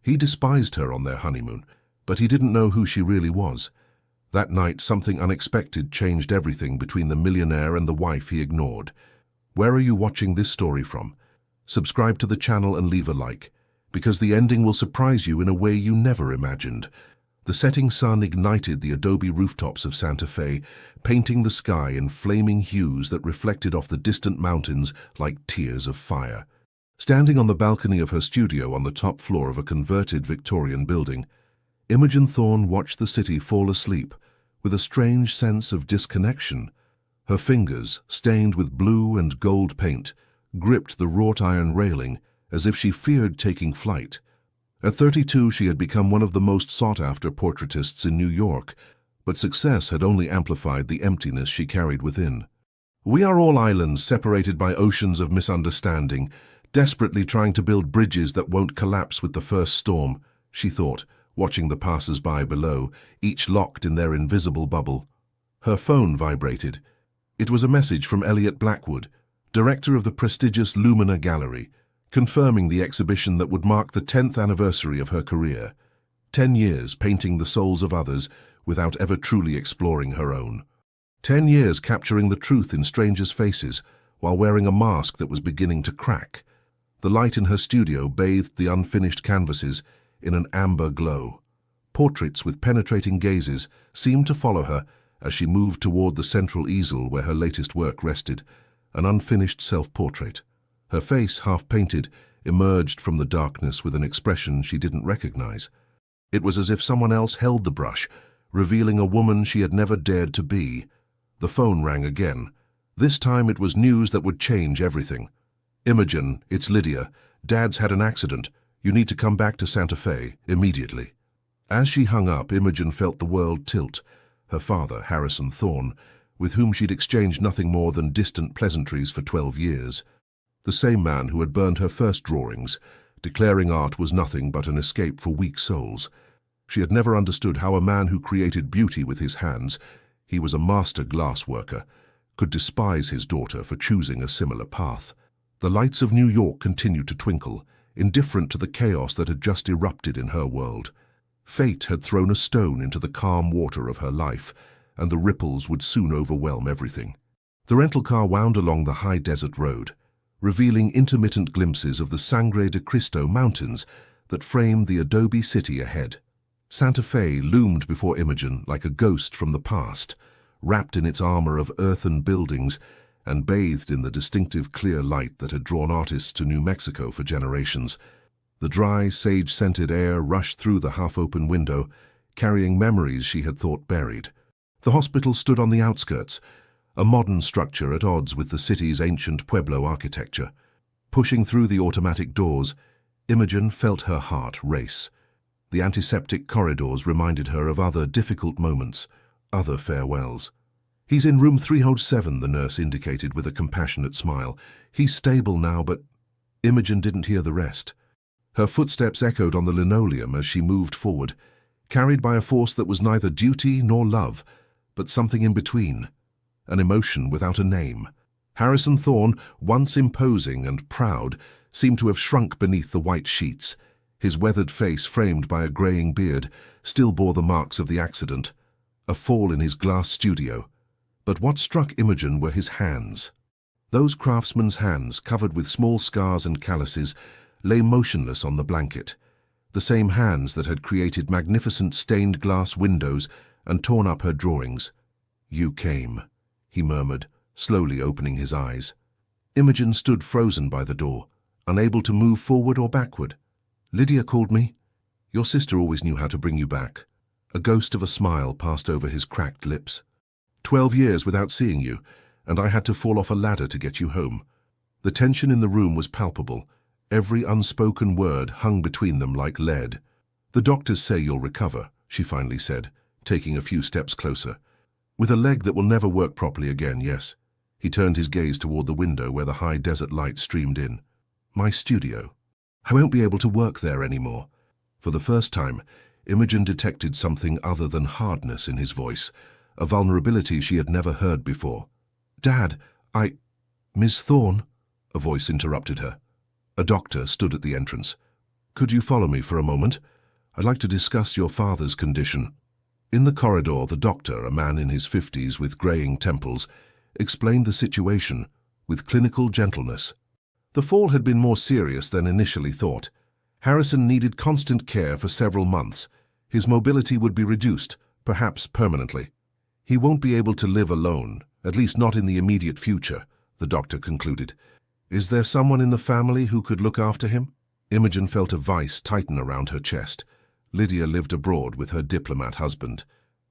He despised her on their honeymoon, but he didn't know who she really was. That night, something unexpected changed everything between the millionaire and the wife he ignored. Where are you watching this story from? Subscribe to the channel and leave a like, because the ending will surprise you in a way you never imagined. The setting sun ignited the adobe rooftops of Santa Fe, painting the sky in flaming hues that reflected off the distant mountains like tears of fire. Standing on the balcony of her studio on the top floor of a converted Victorian building, Imogen Thorne watched the city fall asleep with a strange sense of disconnection. Her fingers, stained with blue and gold paint, gripped the wrought iron railing as if she feared taking flight. At 32, she had become one of the most sought-after portraitists in New York, but success had only amplified the emptiness she carried within. We are all islands separated by oceans of misunderstanding, desperately trying to build bridges that won't collapse with the first storm, she thought, watching the passers-by below, each locked in their invisible bubble. Her phone vibrated. It was a message from Elliot Blackwood, director of the prestigious Lumina Gallery, confirming the exhibition that would mark the 10th anniversary of her career. 10 years painting the souls of others without ever truly exploring her own. 10 years capturing the truth in strangers' faces while wearing a mask that was beginning to crack. The light in her studio bathed the unfinished canvases in an amber glow. Portraits with penetrating gazes seemed to follow her as she moved toward the central easel where her latest work rested, an unfinished self-portrait. Her face, half-painted, emerged from the darkness with an expression she didn't recognize. It was as if someone else held the brush, revealing a woman she had never dared to be. The phone rang again. This time it was news that would change everything. Imogen, it's Lydia. Dad's had an accident. You need to come back to Santa Fe immediately. As she hung up, Imogen felt the world tilt. Her father, Harrison Thorne, with whom she'd exchanged nothing more than distant pleasantries for 12 years. The same man who had burned her first drawings, declaring art was nothing but an escape for weak souls. She had never understood how a man who created beauty with his hands, he was a master glassworker, could despise his daughter for choosing a similar path. The lights of New York continued to twinkle, indifferent to the chaos that had just erupted in her world. Fate had thrown a stone into the calm water of her life, and the ripples would soon overwhelm everything. The rental car wound along the high desert road, revealing intermittent glimpses of the Sangre de Cristo mountains that framed the adobe city ahead. Santa Fe loomed before Imogen like a ghost from the past, wrapped in its armor of earthen buildings and bathed in the distinctive clear light that had drawn artists to New Mexico for generations. The dry, sage-scented air rushed through the half-open window, carrying memories she had thought buried. The hospital stood on the outskirts, a modern structure at odds with the city's ancient Pueblo architecture. Pushing through the automatic doors, Imogen felt her heart race. The antiseptic corridors reminded her of other difficult moments, other farewells. He's in room 307, the nurse indicated with a compassionate smile. He's stable now, but... Imogen didn't hear the rest. Her footsteps echoed on the linoleum as she moved forward, carried by a force that was neither duty nor love, but something in between. An emotion without a name. Harrison Thorne, once imposing and proud, seemed to have shrunk beneath the white sheets. His weathered face, framed by a graying beard, still bore the marks of the accident, a fall in his glass studio. But what struck Imogen were his hands. Those craftsman's hands, covered with small scars and calluses, lay motionless on the blanket. The same hands that had created magnificent stained glass windows and torn up her drawings. You came, he murmured, slowly opening his eyes. Imogen stood frozen by the door, unable to move forward or backward. Lydia called me. Your sister always knew how to bring you back. A ghost of a smile passed over his cracked lips. 12 years without seeing you, and I had to fall off a ladder to get you home. The tension in the room was palpable. Every unspoken word hung between them like lead. The doctors say you'll recover, she finally said, taking a few steps closer. With a leg that will never work properly again, yes. He turned his gaze toward the window where the high desert light streamed in. My studio. I won't be able to work there anymore. For the first time, Imogen detected something other than hardness in his voice, a vulnerability she had never heard before. Dad, Miss Thorne, a voice interrupted her. A doctor stood at the entrance. Could you follow me for a moment? I'd like to discuss your father's condition. In the corridor, the doctor, a man in his 50s with greying temples, explained the situation with clinical gentleness. The fall had been more serious than initially thought. Harrison needed constant care for several months. His mobility would be reduced, perhaps permanently. He won't be able to live alone, at least not in the immediate future, the doctor concluded. Is there someone in the family who could look after him? Imogen felt a vice tighten around her chest. Lydia lived abroad with her diplomat husband.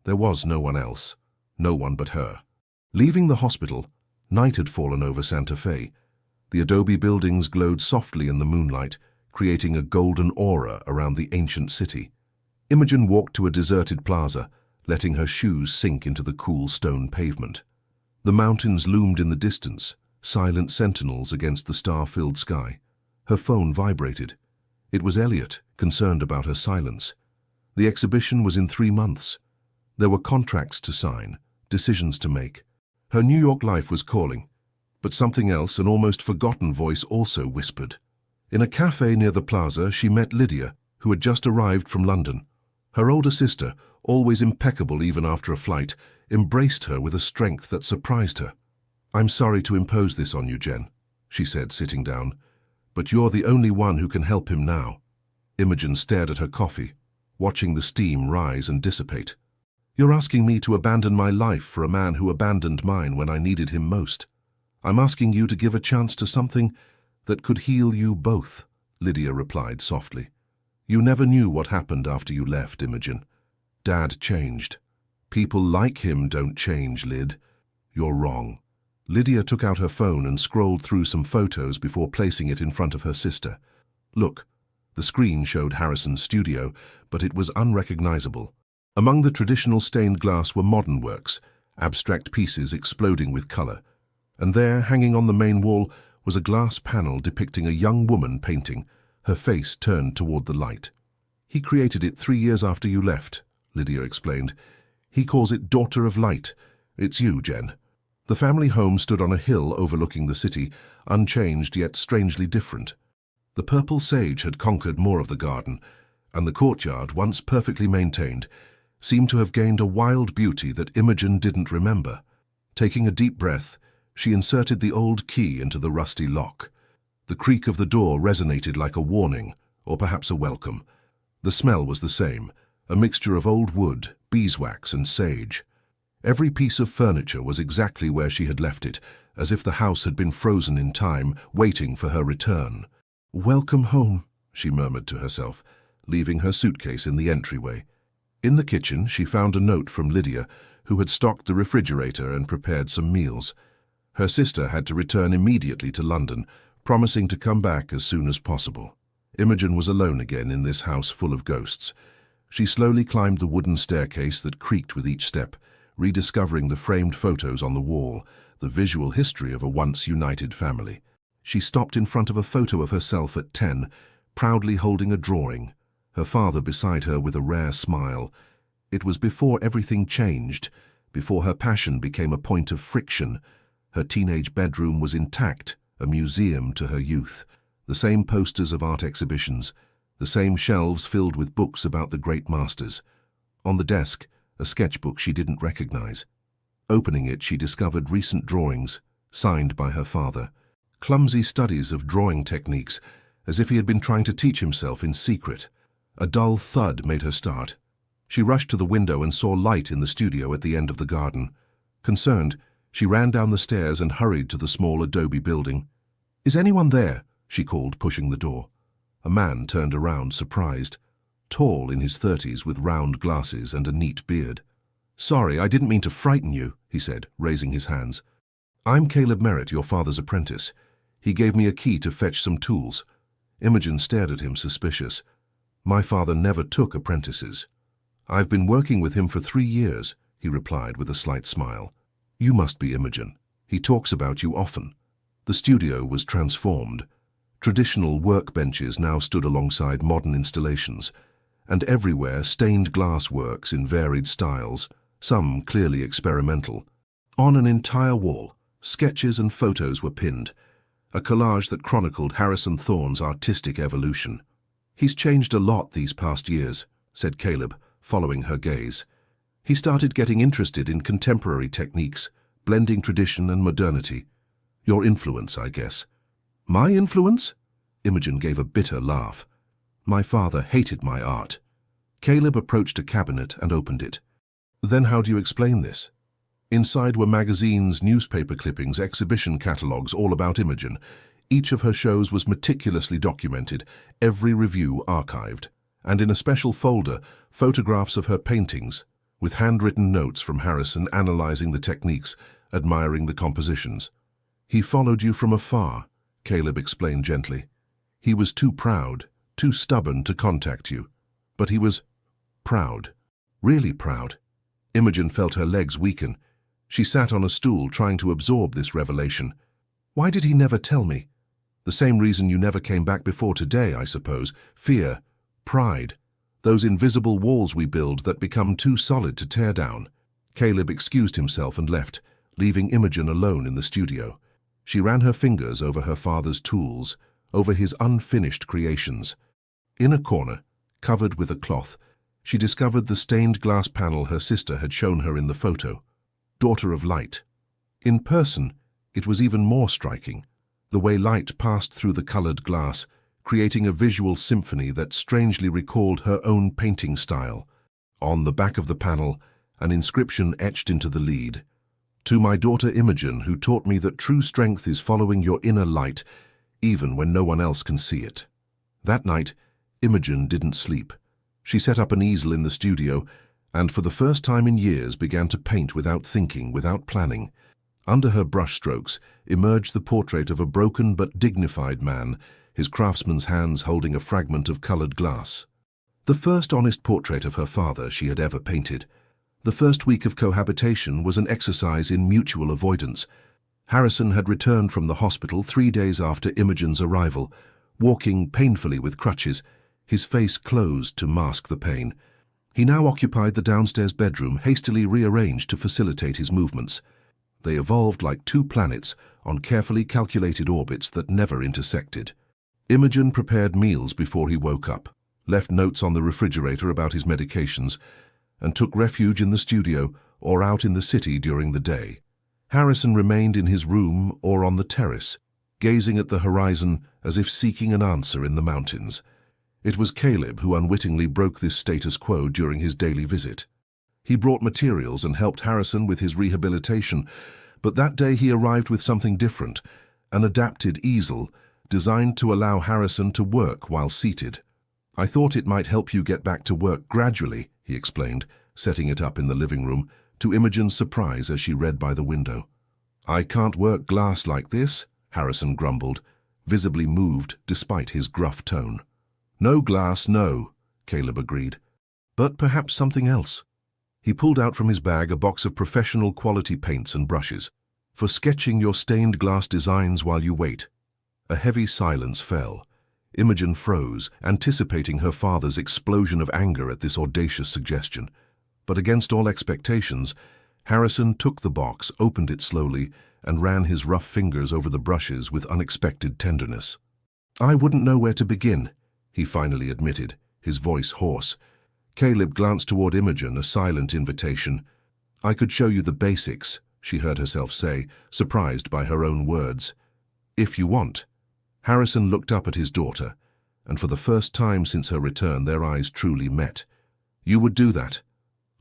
There was no one else, no one but her. Leaving the hospital, night had fallen over Santa Fe. The adobe buildings glowed softly in the moonlight, creating a golden aura around the ancient city. Imogen walked to a deserted plaza, letting her shoes sink into the cool stone pavement. The mountains loomed in the distance, silent sentinels against the star-filled sky. Her phone vibrated. It was Elliot, concerned about her silence. The exhibition was in 3 months. There were contracts to sign, decisions to make. Her New York life was calling, but something else, an almost forgotten voice, also whispered. In a cafe near the plaza, she met Lydia, who had just arrived from London. Her older sister, always impeccable even after a flight, embraced her with a strength that surprised her. "I'm sorry to impose this on you, Jen," she said, sitting down, "but you're the only one who can help him now." Imogen stared at her coffee, watching the steam rise and dissipate. "You're asking me to abandon my life for a man who abandoned mine when I needed him most. I'm asking you to give a chance to something that could heal you both," Lydia replied softly. "You never knew what happened after you left, Imogen. Dad changed. People like him don't change, Lyd. You're wrong." Lydia took out her phone and scrolled through some photos before placing it in front of her sister. "Look." The screen showed Harrison's studio, but it was unrecognizable. Among the traditional stained glass were modern works, abstract pieces exploding with color. And there, hanging on the main wall, was a glass panel depicting a young woman painting, her face turned toward the light. "He created it 3 years after you left," Lydia explained. "He calls it Daughter of Light. It's you, Jen." The family home stood on a hill overlooking the city, unchanged yet strangely different. The purple sage had conquered more of the garden, and the courtyard, once perfectly maintained, seemed to have gained a wild beauty that Imogen didn't remember. Taking a deep breath, she inserted the old key into the rusty lock. The creak of the door resonated like a warning, or perhaps a welcome. The smell was the same, a mixture of old wood, beeswax, and sage. Every piece of furniture was exactly where she had left it, as if the house had been frozen in time, waiting for her return. "Welcome home," she murmured to herself, leaving her suitcase in the entryway. In the kitchen, she found a note from Lydia, who had stocked the refrigerator and prepared some meals. Her sister had to return immediately to London, promising to come back as soon as possible. Imogen was alone again in this house full of ghosts. She slowly climbed the wooden staircase that creaked with each step, rediscovering the framed photos on the wall, the visual history of a once united family. She stopped in front of a photo of herself at 10, proudly holding a drawing, her father beside her with a rare smile. It was before everything changed, before her passion became a point of friction. Her teenage bedroom was intact, a museum to her youth. The same posters of art exhibitions, the same shelves filled with books about the great masters. On the desk, a sketchbook she didn't recognize. Opening it, she discovered recent drawings, signed by her father. Clumsy studies of drawing techniques, as if he had been trying to teach himself in secret. A dull thud made her start. She rushed to the window and saw light in the studio at the end of the garden. Concerned, she ran down the stairs and hurried to the small adobe building. "Is anyone there?" she called, pushing the door. A man turned around, surprised. Tall, in his 30s, with round glasses and a neat beard. "Sorry, I didn't mean to frighten you," he said, raising his hands. "I'm Caleb Merritt, your father's apprentice. He gave me a key to fetch some tools." Imogen stared at him, suspicious. "My father never took apprentices." "I've been working with him for 3 years," he replied with a slight smile. "You must be Imogen. He talks about you often." The studio was transformed. Traditional workbenches now stood alongside modern installations, and everywhere stained glass works in varied styles, some clearly experimental. On an entire wall, sketches and photos were pinned, a collage that chronicled Harrison Thorne's artistic evolution. "He's changed a lot these past years," said Caleb, following her gaze. "He started getting interested in contemporary techniques, blending tradition and modernity. Your influence, I guess." "My influence?" Imogen gave a bitter laugh. "My father hated my art." Caleb approached a cabinet and opened it. "Then how do you explain this?" Inside were magazines, newspaper clippings, exhibition catalogues, all about Imogen. Each of her shows was meticulously documented, every review archived. And in a special folder, photographs of her paintings, with handwritten notes from Harrison analyzing the techniques, admiring the compositions. "He followed you from afar," Caleb explained gently. "He was too proud, too stubborn to contact you. But he was proud, really proud." Imogen felt her legs weaken. She sat on a stool trying to absorb this revelation. "Why did he never tell me?" "The same reason you never came back before today, I suppose. Fear, pride, those invisible walls we build that become too solid to tear down." Caleb excused himself and left, leaving Imogen alone in the studio. She ran her fingers over her father's tools, over his unfinished creations. In a corner, covered with a cloth, she discovered the stained glass panel her sister had shown her in the photo. Daughter of Light. In person, it was even more striking, the way light passed through the colored glass, creating a visual symphony that strangely recalled her own painting style. On the back of the panel, an inscription etched into the lead. "To my daughter Imogen, who taught me that true strength is following your inner light, even when no one else can see it." That night, Imogen didn't sleep. She set up an easel in the studio, and for the first time in years began to paint without thinking, without planning. Under her brushstrokes emerged the portrait of a broken but dignified man, his craftsman's hands holding a fragment of colored glass. The first honest portrait of her father she had ever painted. The first week of cohabitation was an exercise in mutual avoidance. Harrison had returned from the hospital 3 days after Imogen's arrival, walking painfully with crutches, his face closed to mask the pain. He now occupied the downstairs bedroom, hastily rearranged to facilitate his movements. They evolved like two planets on carefully calculated orbits that never intersected. Imogen prepared meals before he woke up, left notes on the refrigerator about his medications, and took refuge in the studio or out in the city during the day. Harrison remained in his room or on the terrace, gazing at the horizon as if seeking an answer in the mountains. It was Caleb who unwittingly broke this status quo during his daily visit. He brought materials and helped Harrison with his rehabilitation, but that day he arrived with something different, an adapted easel designed to allow Harrison to work while seated. "I thought it might help you get back to work gradually," he explained, setting it up in the living room, to Imogen's surprise as she read by the window. "I can't work glass like this," Harrison grumbled, visibly moved despite his gruff tone. "No glass, no," Caleb agreed. "But perhaps something else." He pulled out from his bag a box of professional quality paints and brushes, "for sketching your stained glass designs while you wait." A heavy silence fell. Imogen froze, anticipating her father's explosion of anger at this audacious suggestion. But against all expectations, Harrison took the box, opened it slowly, and ran his rough fingers over the brushes with unexpected tenderness. "I wouldn't know where to begin," he finally admitted, his voice hoarse. Caleb glanced toward Imogen, a silent invitation. "I could show you the basics," she heard herself say, surprised by her own words. "If you want." Harrison looked up at his daughter, and for the first time since her return their eyes truly met. "You would do that?"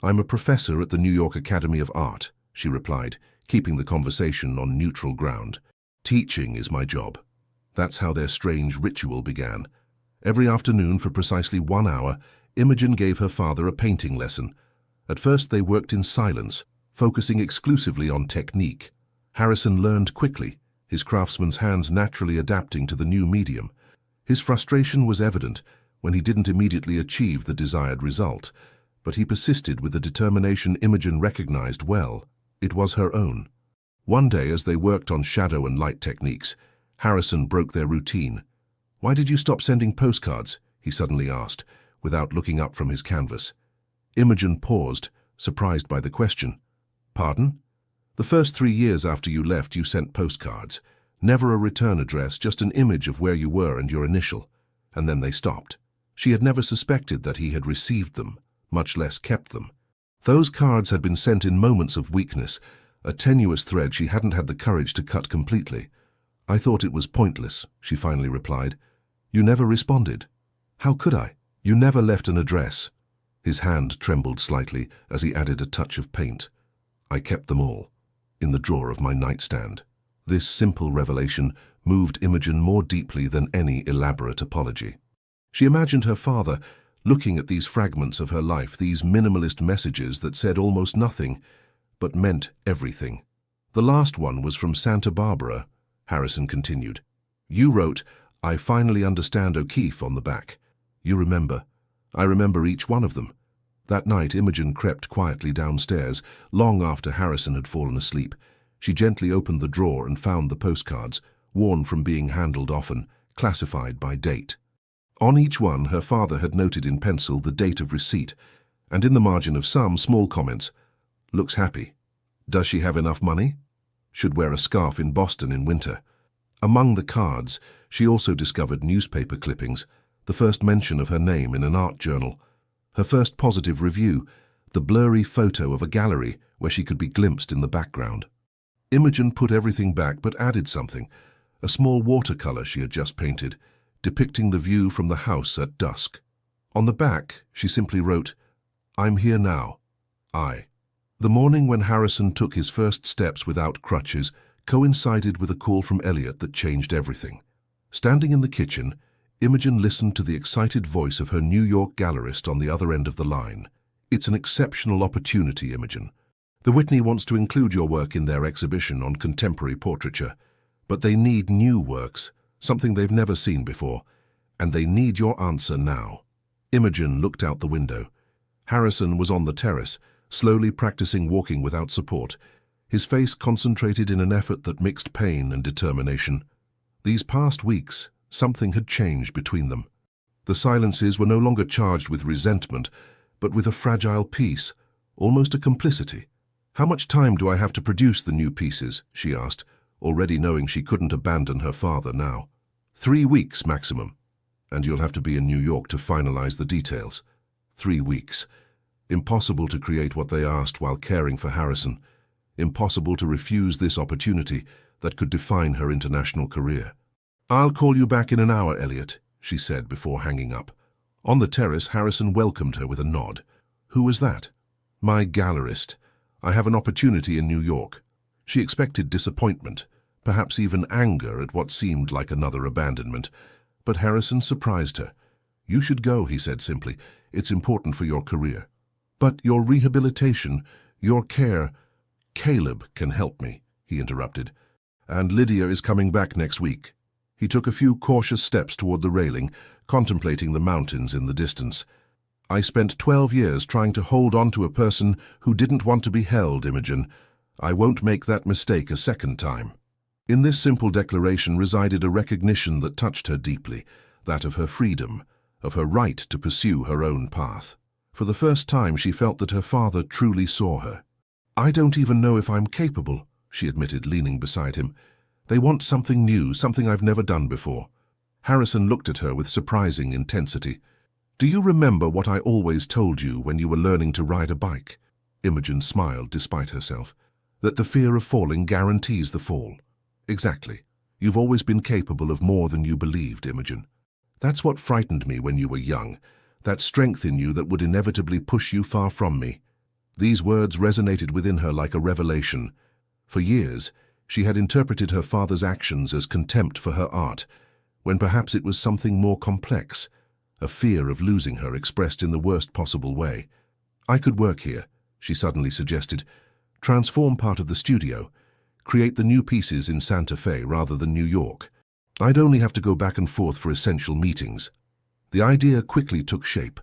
"I'm a professor at the New York Academy of Art," she replied, keeping the conversation on neutral ground. "Teaching is my job." That's how their strange ritual began. Every afternoon for precisely 1 hour, Imogen gave her father a painting lesson. At first they worked in silence, focusing exclusively on technique. Harrison learned quickly, his craftsman's hands naturally adapting to the new medium. His frustration was evident when he didn't immediately achieve the desired result, but he persisted with a determination Imogen recognized well. It was her own. One day, as they worked on shadow and light techniques, Harrison broke their routine. "Why did you stop sending postcards?" he suddenly asked, without looking up from his canvas. Imogen paused, surprised by the question. "Pardon?" "The first 3 years after you left, you sent postcards. Never a return address, just an image of where you were and your initial. And then they stopped." She had never suspected that he had received them, much less kept them. Those cards had been sent in moments of weakness, a tenuous thread she hadn't had the courage to cut completely. "I thought it was pointless," she finally replied. "You never responded." "How could I? You never left an address." His hand trembled slightly as he added a touch of paint. "I kept them all, in the drawer of my nightstand." This simple revelation moved Imogen more deeply than any elaborate apology. She imagined her father looking at these fragments of her life, these minimalist messages that said almost nothing, but meant everything. "The last one was from Santa Barbara," Harrison continued. "You wrote, 'I finally understand O'Keefe' on the back. You remember. I remember each one of them." That night, Imogen crept quietly downstairs, long after Harrison had fallen asleep. She gently opened the drawer and found the postcards, worn from being handled often, classified by date. On each one, her father had noted in pencil the date of receipt, and in the margin of some, small comments. "Looks happy. Does she have enough money? Should wear a scarf in Boston in winter." Among the cards, she also discovered newspaper clippings, the first mention of her name in an art journal, her first positive review, the blurry photo of a gallery where she could be glimpsed in the background. Imogen put everything back but added something, a small watercolor she had just painted, depicting the view from the house at dusk. On the back, she simply wrote, "I'm here now. I." The morning when Harrison took his first steps without crutches coincided with a call from Elliot that changed everything. Standing in the kitchen, Imogen listened to the excited voice of her New York gallerist on the other end of the line. "It's an exceptional opportunity, Imogen. The Whitney wants to include your work in their exhibition on contemporary portraiture, but they need new works, something they've never seen before, and they need your answer now." Imogen looked out the window. Harrison was on the terrace, slowly practicing walking without support, his face concentrated in an effort that mixed pain and determination. These past weeks, something had changed between them. The silences were no longer charged with resentment, but with a fragile peace, almost a complicity. "How much time do I have to produce the new pieces?" she asked, already knowing she couldn't abandon her father now. 3 weeks maximum, and you'll have to be in New York to finalize the details." 3 weeks. Impossible to create what they asked while caring for Harrison. Impossible to refuse this opportunity that could define her international career. "I'll call you back in an hour, Elliot," she said before hanging up. On the terrace, Harrison welcomed her with a nod. "Who was that?" "My gallerist. I have an opportunity in New York." She expected disappointment, perhaps even anger at what seemed like another abandonment, but Harrison surprised her. "You should go," he said simply. "It's important for your career." "But your rehabilitation, your care—" "Caleb can help me," he interrupted. "And Lydia is coming back next week." He took a few cautious steps toward the railing, contemplating the mountains in the distance. "I spent 12 years trying to hold on to a person who didn't want to be held, Imogen. I won't make that mistake a second time." In this simple declaration resided a recognition that touched her deeply, that of her freedom, of her right to pursue her own path. For the first time she felt that her father truly saw her. "I don't even know if I'm capable," she admitted, leaning beside him. "They want something new, something I've never done before." Harrison looked at her with surprising intensity. "Do you remember what I always told you when you were learning to ride a bike?" Imogen smiled despite herself. "That the fear of falling guarantees the fall." "Exactly. You've always been capable of more than you believed, Imogen. That's what frightened me when you were young, that strength in you that would inevitably push you far from me." These words resonated within her like a revelation. For years, she had interpreted her father's actions as contempt for her art, when perhaps it was something more complex, a fear of losing her expressed in the worst possible way. "I could work here," she suddenly suggested. "Transform part of the studio. Create the new pieces in Santa Fe rather than New York. I'd only have to go back and forth for essential meetings." The idea quickly took shape.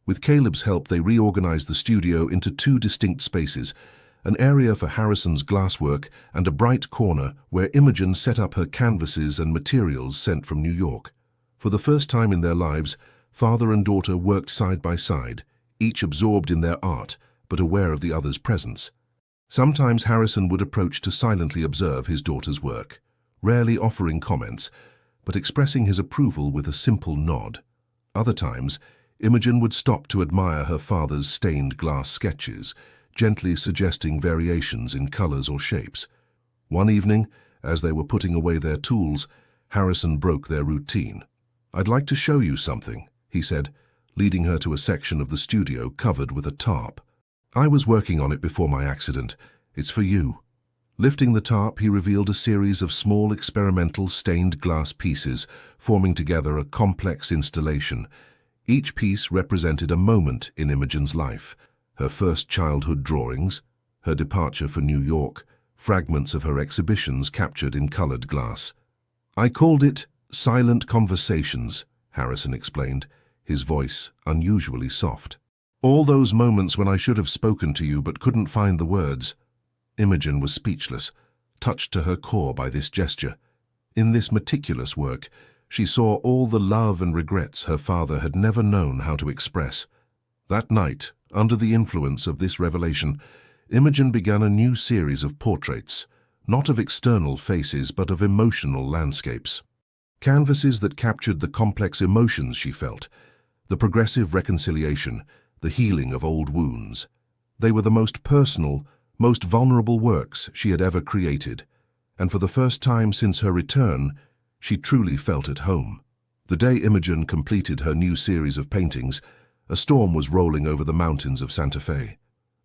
With Caleb's help, they reorganized the studio into 2 distinct spaces, an area for Harrison's glasswork and a bright corner where Imogen set up her canvases and materials sent from New York. For the first time in their lives, father and daughter worked side by side, each absorbed in their art, but aware of the other's presence. Sometimes Harrison would approach to silently observe his daughter's work, rarely offering comments, but expressing his approval with a simple nod. Other times, Imogen would stop to admire her father's stained glass sketches, gently suggesting variations in colors or shapes. One evening, as they were putting away their tools, Harrison broke their routine. "I'd like to show you something," he said, leading her to a section of the studio covered with a tarp. "I was working on it before my accident. It's for you." Lifting the tarp, he revealed a series of small experimental stained glass pieces, forming together a complex installation. Each piece represented a moment in Imogen's life: her first childhood drawings, her departure for New York, fragments of her exhibitions captured in colored glass. "I called it Silent Conversations," Harrison explained, his voice unusually soft. "All those moments when I should have spoken to you but couldn't find the words." Imogen was speechless, touched to her core by this gesture. In this meticulous work, she saw all the love and regrets her father had never known how to express. That night, under the influence of this revelation, Imogen began a new series of portraits, not of external faces but of emotional landscapes. Canvases that captured the complex emotions she felt, the progressive reconciliation, the healing of old wounds. They were the most personal, most vulnerable works she had ever created, and for the first time since her return, she truly felt at home. The day Imogen completed her new series of paintings, a storm was rolling over the mountains of Santa Fe.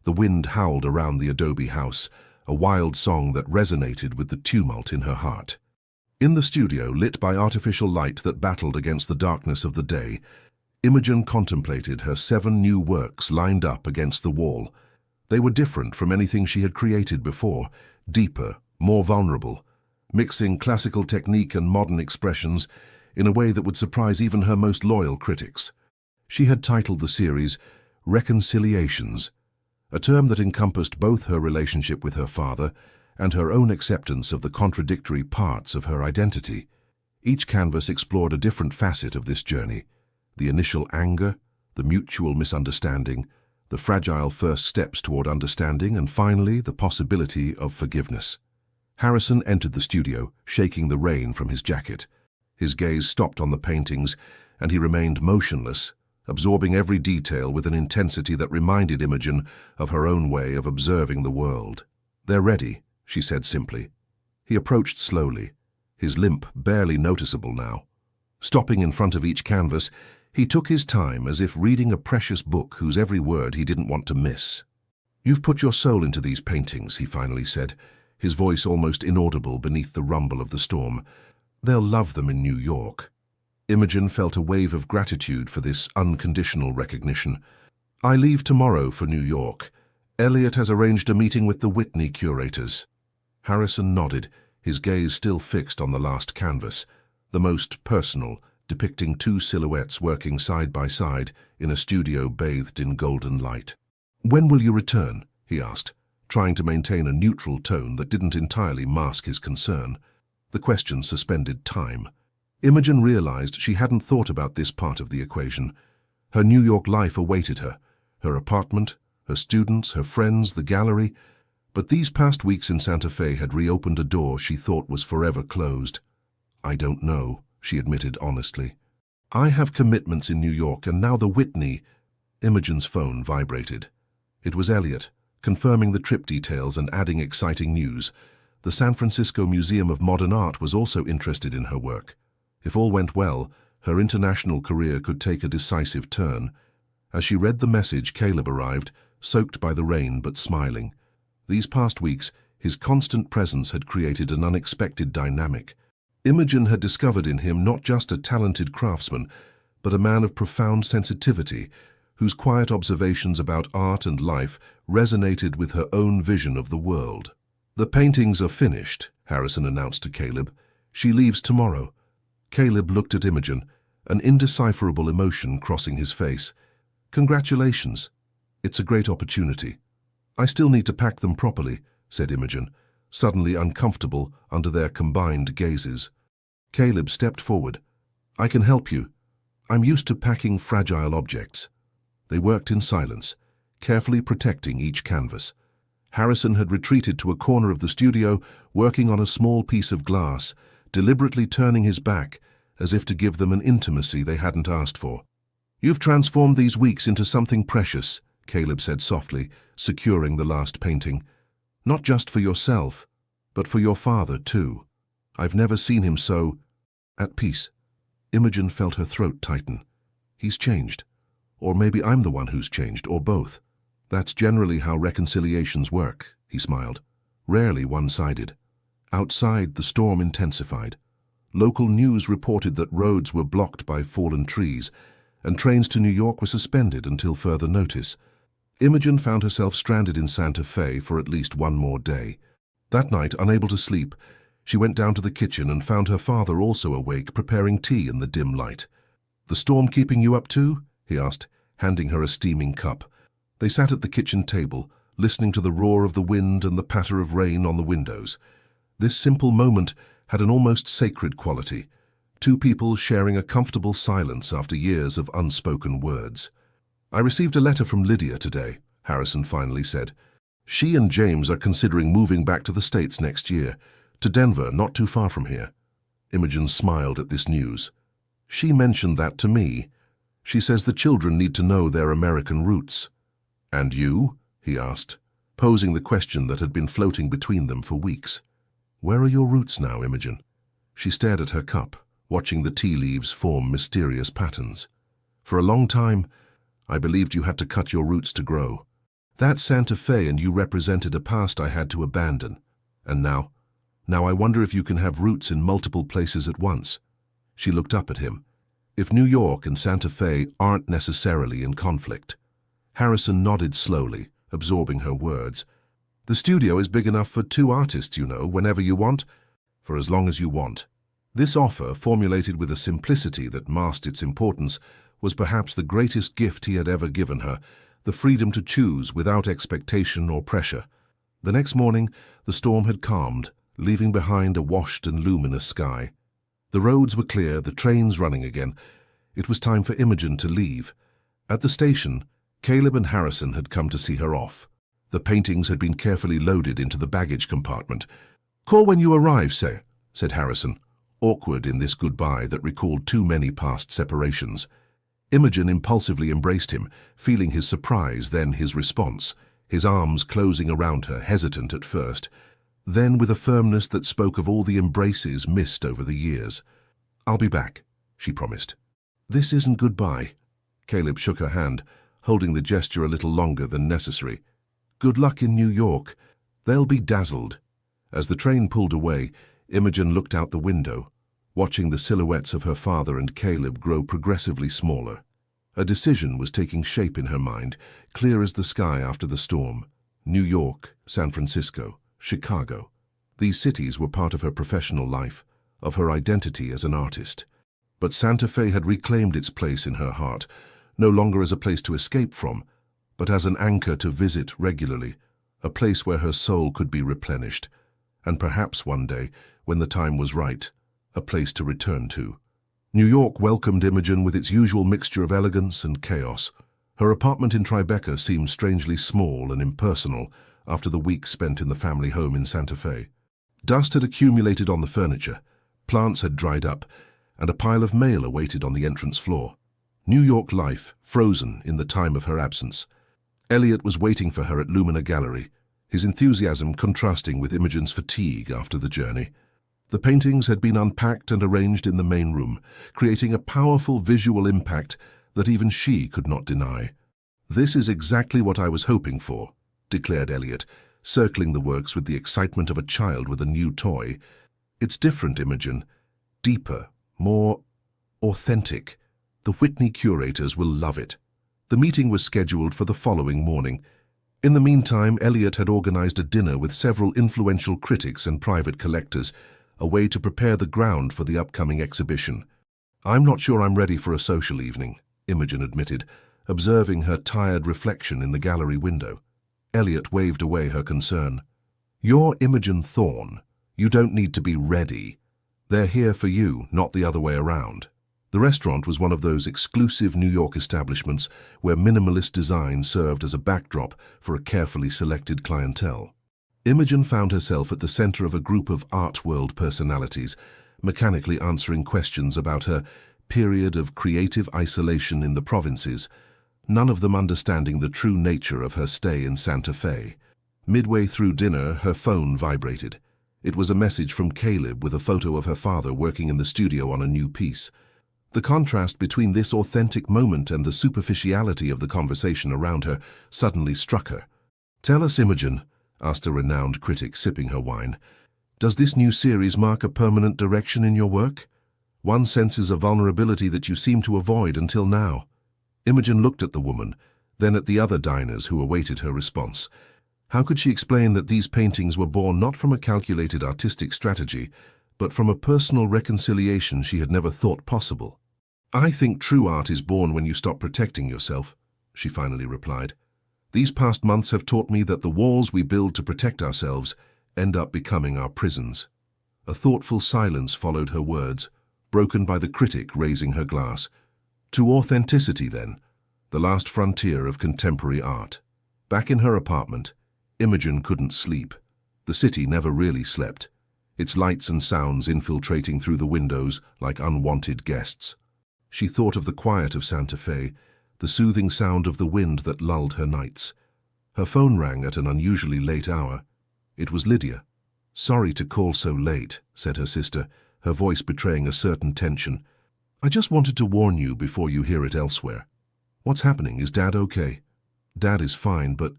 The wind howled around the adobe house, a wild song that resonated with the tumult in her heart. In the studio, lit by artificial light that battled against the darkness of the day, Imogen contemplated her 7 new works lined up against the wall. They were different from anything she had created before, deeper, more vulnerable, mixing classical technique and modern expressions in a way that would surprise even her most loyal critics. She had titled the series Reconciliations, a term that encompassed both her relationship with her father and her own acceptance of the contradictory parts of her identity. Each canvas explored a different facet of this journey: the initial anger, the mutual misunderstanding, the fragile first steps toward understanding, and finally, the possibility of forgiveness. Harrison entered the studio, shaking the rain from his jacket. His gaze stopped on the paintings, and he remained motionless, absorbing every detail with an intensity that reminded Imogen of her own way of observing the world. "They're ready," she said simply. He approached slowly, his limp barely noticeable now. Stopping in front of each canvas, he took his time as if reading a precious book whose every word he didn't want to miss. "You've put your soul into these paintings," he finally said, his voice almost inaudible beneath the rumble of the storm. "They'll love them in New York." Imogen felt a wave of gratitude for this unconditional recognition. "I leave tomorrow for New York. Elliot has arranged a meeting with the Whitney curators." Harrison nodded, his gaze still fixed on the last canvas, the most personal, depicting 2 silhouettes working side by side in a studio bathed in golden light. "When will you return?" he asked, trying to maintain a neutral tone that didn't entirely mask his concern. The question suspended time. Imogen realized she hadn't thought about this part of the equation. Her New York life awaited her apartment, her students, her friends, the gallery, but these past weeks in Santa Fe had reopened a door she thought was forever closed. "I don't know," she admitted honestly. "I have commitments in New York, and now the Whitney—" Imogen's phone vibrated. It was Elliot, confirming the trip details and adding exciting news. The San Francisco Museum of Modern Art was also interested in her work. If all went well, her international career could take a decisive turn. As she read the message, Caleb arrived, soaked by the rain but smiling. These past weeks, his constant presence had created an unexpected dynamic. Imogen had discovered in him not just a talented craftsman, but a man of profound sensitivity, whose quiet observations about art and life resonated with her own vision of the world. "The paintings are finished," Harrison announced to Caleb. "She leaves tomorrow." Caleb looked at Imogen, an indecipherable emotion crossing his face. "Congratulations. It's a great opportunity." "I still need to pack them properly," said Imogen, suddenly uncomfortable under their combined gazes. Caleb stepped forward. "I can help you. I'm used to packing fragile objects." They worked in silence, carefully protecting each canvas. Harrison had retreated to a corner of the studio, working on a small piece of glass, deliberately turning his back as if to give them an intimacy they hadn't asked for. You've transformed these weeks into something precious, Caleb said softly, securing the last painting. Not just for yourself, but for your father, too. I've never seen him so at peace. Imogen felt her throat tighten. He's changed. Or maybe I'm the one who's changed, or both. That's generally how reconciliations work, he smiled. Rarely one-sided. Outside, the storm intensified. Local news reported that roads were blocked by fallen trees, and trains to New York were suspended until further notice. Imogen found herself stranded in Santa Fe for at least one more day. That night, unable to sleep, she went down to the kitchen and found her father also awake, preparing tea in the dim light. "The storm keeping you up too?" he asked, handing her a steaming cup. They sat at the kitchen table, listening to the roar of the wind and the patter of rain on the windows. This simple moment had an almost sacred quality, two people sharing a comfortable silence after years of unspoken words. "I received a letter from Lydia today," Harrison finally said. "She and James are considering moving back to the States next year, to Denver, not too far from here." Imogen smiled at this news. "She mentioned that to me. She says the children need to know their American roots." "And you?" he asked, posing the question that had been floating between them for weeks. "Where are your roots now, Imogen?" She stared at her cup, watching the tea leaves form mysterious patterns. "For a long time, I believed you had to cut your roots to grow. That's Santa Fe, and you represented a past I had to abandon. And now I wonder if you can have roots in multiple places at once." She looked up at him. "If New York and Santa Fe aren't necessarily in conflict." Harrison nodded slowly, absorbing her words. "The studio is big enough for two artists, you know, whenever you want, for as long as you want." This offer, formulated with a simplicity that masked its importance, was perhaps the greatest gift he had ever given her, the freedom to choose without expectation or pressure. The next morning, the storm had calmed, leaving behind a washed and luminous sky. The roads were clear, the trains running again. It was time for Imogen to leave. At the station, Caleb and Harrison had come to see her off. The paintings had been carefully loaded into the baggage compartment. "Call when you arrive, sir," said Harrison, awkward in this goodbye that recalled too many past separations. Imogen impulsively embraced him, feeling his surprise, then his response, his arms closing around her, hesitant at first, then with a firmness that spoke of all the embraces missed over the years. "I'll be back," she promised. "This isn't goodbye." Caleb shook her hand, holding the gesture a little longer than necessary. "Good luck in New York. They'll be dazzled." As the train pulled away, Imogen looked out the window, watching the silhouettes of her father and Caleb grow progressively smaller. A decision was taking shape in her mind, clear as the sky after the storm. New York, San Francisco, Chicago. These cities were part of her professional life, of her identity as an artist. But Santa Fe had reclaimed its place in her heart, no longer as a place to escape from, but as an anchor to visit regularly, a place where her soul could be replenished, and perhaps one day, when the time was right, a place to return to. New York welcomed Imogen with its usual mixture of elegance and chaos. Her apartment in Tribeca seemed strangely small and impersonal after the week spent in the family home in Santa Fe. Dust had accumulated on the furniture, plants had dried up, and a pile of mail awaited on the entrance floor. New York life frozen in the time of her absence. Elliot was waiting for her at Lumina Gallery, his enthusiasm contrasting with Imogen's fatigue after the journey. The paintings had been unpacked and arranged in the main room, creating a powerful visual impact that even she could not deny. "This is exactly what I was hoping for," declared Elliot, circling the works with the excitement of a child with a new toy. "It's different, Imogen. Deeper, more authentic. The Whitney curators will love it." The meeting was scheduled for the following morning. In the meantime, Elliot had organized a dinner with several influential critics and private collectors, a way to prepare the ground for the upcoming exhibition. "I'm not sure I'm ready for a social evening," Imogen admitted, observing her tired reflection in the gallery window. Elliot waved away her concern. "You're Imogen Thorne. You don't need to be ready. They're here for you, not the other way around." The restaurant was one of those exclusive New York establishments where minimalist design served as a backdrop for a carefully selected clientele. Imogen found herself at the center of a group of art world personalities, mechanically answering questions about her period of creative isolation in the provinces, none of them understanding the true nature of her stay in Santa Fe. Midway through dinner, her phone vibrated. It was a message from Caleb with a photo of her father working in the studio on a new piece. The contrast between this authentic moment and the superficiality of the conversation around her suddenly struck her. "Tell us, Imogen," asked a renowned critic, sipping her wine, "does this new series mark a permanent direction in your work? One senses a vulnerability that you seem to avoid until now." Imogen looked at the woman, then at the other diners who awaited her response. How could she explain that these paintings were born not from a calculated artistic strategy, but from a personal reconciliation she had never thought possible? "I think true art is born when you stop protecting yourself," she finally replied. "These past months have taught me that the walls we build to protect ourselves end up becoming our prisons." A thoughtful silence followed her words, broken by the critic raising her glass. To authenticity, then, the last frontier of contemporary art. Back in her apartment, Imogen couldn't sleep. The city never really slept, its lights and sounds infiltrating through the windows like unwanted guests. She thought of the quiet of Santa Fe, the soothing sound of the wind that lulled her nights. Her phone rang at an unusually late hour. It was Lydia. "Sorry to call so late," said her sister, her voice betraying a certain tension. "I just wanted to warn you before you hear it elsewhere." "What's happening? Is Dad okay?" "Dad is fine, but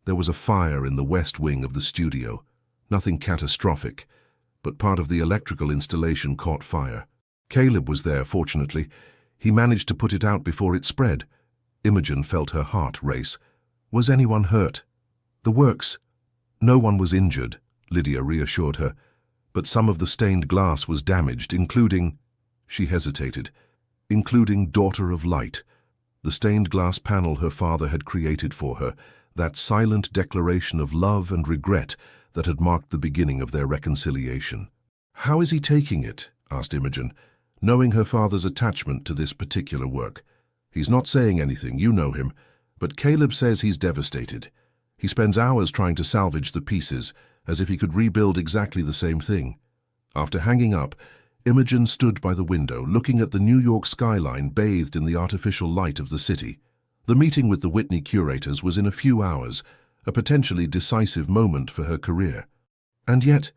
there was a fire in the west wing of the studio. Nothing catastrophic, but part of the electrical installation caught fire. Caleb was there, fortunately. He managed to put it out before it spread." Imogen felt her heart race. "Was anyone hurt?" "The works. No one was injured," Lydia reassured her. "But some of the stained glass was damaged, including—" She hesitated. "Including Daughter of Light, the stained glass panel her father had created for her, that silent declaration of love and regret that had marked the beginning of their reconciliation." "How is he taking it?" asked Imogen, knowing her father's attachment to this particular work. "He's not saying anything, you know him, but Caleb says he's devastated. He spends hours trying to salvage the pieces, as if he could rebuild exactly the same thing." After hanging up, Imogen stood by the window, looking at the New York skyline bathed in the artificial light of the city. The meeting with the Whitney curators was in a few hours, a potentially decisive moment for her career. And yet,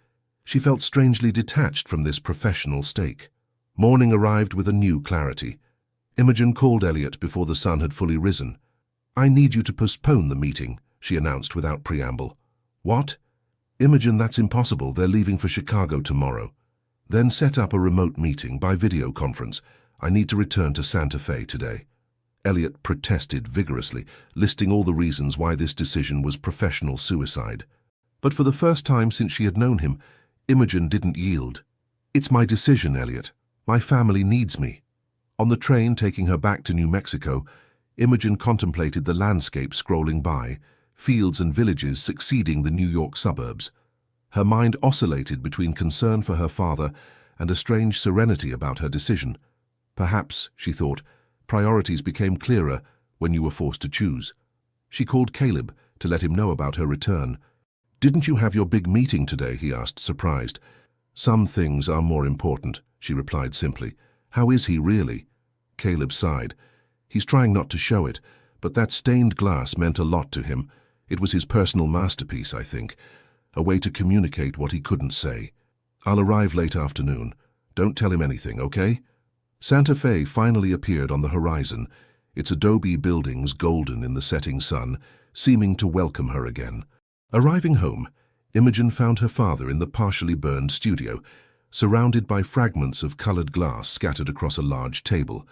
she felt strangely detached from this professional stake. Morning arrived with a new clarity. Imogen called Elliot before the sun had fully risen. "I need you to postpone the meeting," she announced without preamble. "What?" "Imogen, that's impossible. They're leaving for Chicago tomorrow." "Then set up a remote meeting by video conference. I need to return to Santa Fe today." Elliot protested vigorously, listing all the reasons why this decision was professional suicide. But for the first time since she had known him, Imogen didn't yield. "It's my decision, Elliot. My family needs me." On the train taking her back to New Mexico, Imogen contemplated the landscape scrolling by, fields and villages succeeding the New York suburbs. Her mind oscillated between concern for her father and a strange serenity about her decision. Perhaps, she thought, priorities became clearer when you were forced to choose. She called Caleb to let him know about her return. "Didn't you have your big meeting today?" he asked, surprised. "Some things are more important," she replied simply. "How is he really?" Caleb sighed. "He's trying not to show it, but that stained glass meant a lot to him. It was his personal masterpiece, I think. A way to communicate what he couldn't say. I'll arrive late afternoon. Don't tell him anything, okay?" Santa Fe finally appeared on the horizon, its adobe buildings golden in the setting sun, seeming to welcome her again. Arriving home, Imogen found her father in the partially burned studio, surrounded by fragments of colored glass scattered across a large table.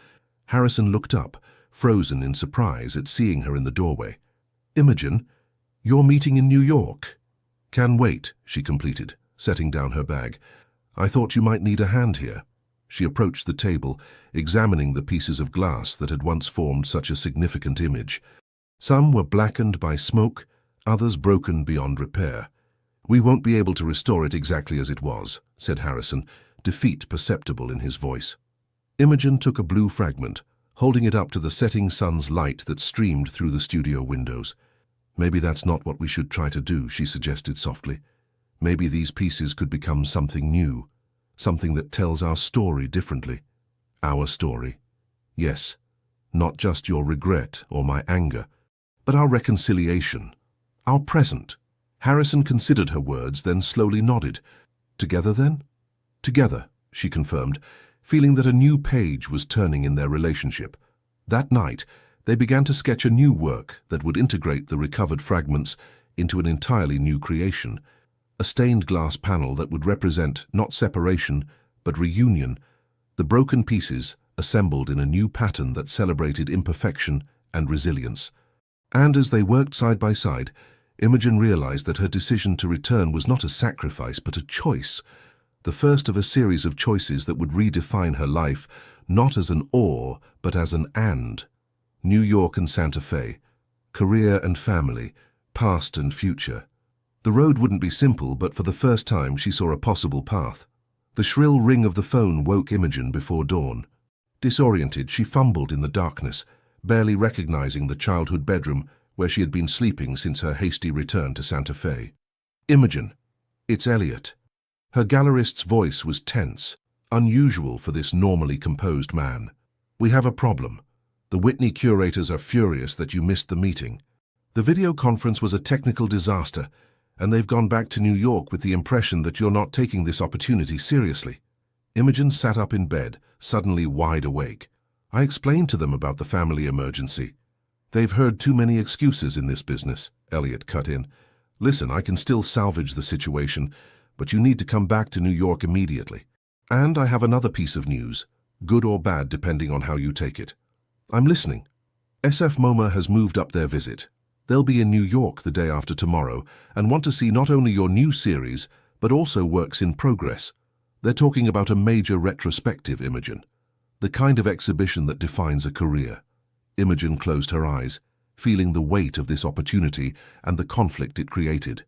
Harrison looked up, frozen in surprise at seeing her in the doorway. "Imogen, you're meeting in New York?" "Can wait," she completed, setting down her bag. "I thought you might need a hand here." She approached the table, examining the pieces of glass that had once formed such a significant image. Some were blackened by smoke, others broken beyond repair. "We won't be able to restore it exactly as it was," said Harrison, defeat perceptible in his voice. Imogen took a blue fragment, holding it up to the setting sun's light that streamed through the studio windows. "Maybe that's not what we should try to do," she suggested softly. "Maybe these pieces could become something new, something that tells our story differently." Our story. Yes, not just your regret or my anger, but our reconciliation, our present. Harrison considered her words, then slowly nodded. Together then? Together, she confirmed, feeling that a new page was turning in their relationship. That night, they began to sketch a new work that would integrate the recovered fragments into an entirely new creation, a stained glass panel that would represent not separation, but reunion, the broken pieces assembled in a new pattern that celebrated imperfection and resilience. And as they worked side by side, Imogen realized that her decision to return was not a sacrifice but a choice, the first of a series of choices that would redefine her life, not as an or, but as an and. New York and Santa Fe, career and family, past and future. The road wouldn't be simple, but for the first time she saw a possible path. The shrill ring of the phone woke Imogen before dawn. Disoriented, she fumbled in the darkness, barely recognizing the childhood bedroom where she had been sleeping since her hasty return to Santa Fe. Imogen, it's Elliot. Her gallerist's voice was tense, unusual for this normally composed man. We have a problem. The Whitney curators are furious that you missed the meeting. The video conference was a technical disaster, and they've gone back to New York with the impression that you're not taking this opportunity seriously. Imogen sat up in bed, suddenly wide awake. I explained to them about the family emergency. They've heard too many excuses in this business, Elliot cut in. Listen, I can still salvage the situation, but you need to come back to New York immediately. And I have another piece of news, good or bad depending on how you take it. I'm listening. SF MoMA has moved up their visit. They'll be in New York the day after tomorrow and want to see not only your new series, but also works in progress. They're talking about a major retrospective, Imogen. The kind of exhibition that defines a career. Imogen closed her eyes, feeling the weight of this opportunity and the conflict it created.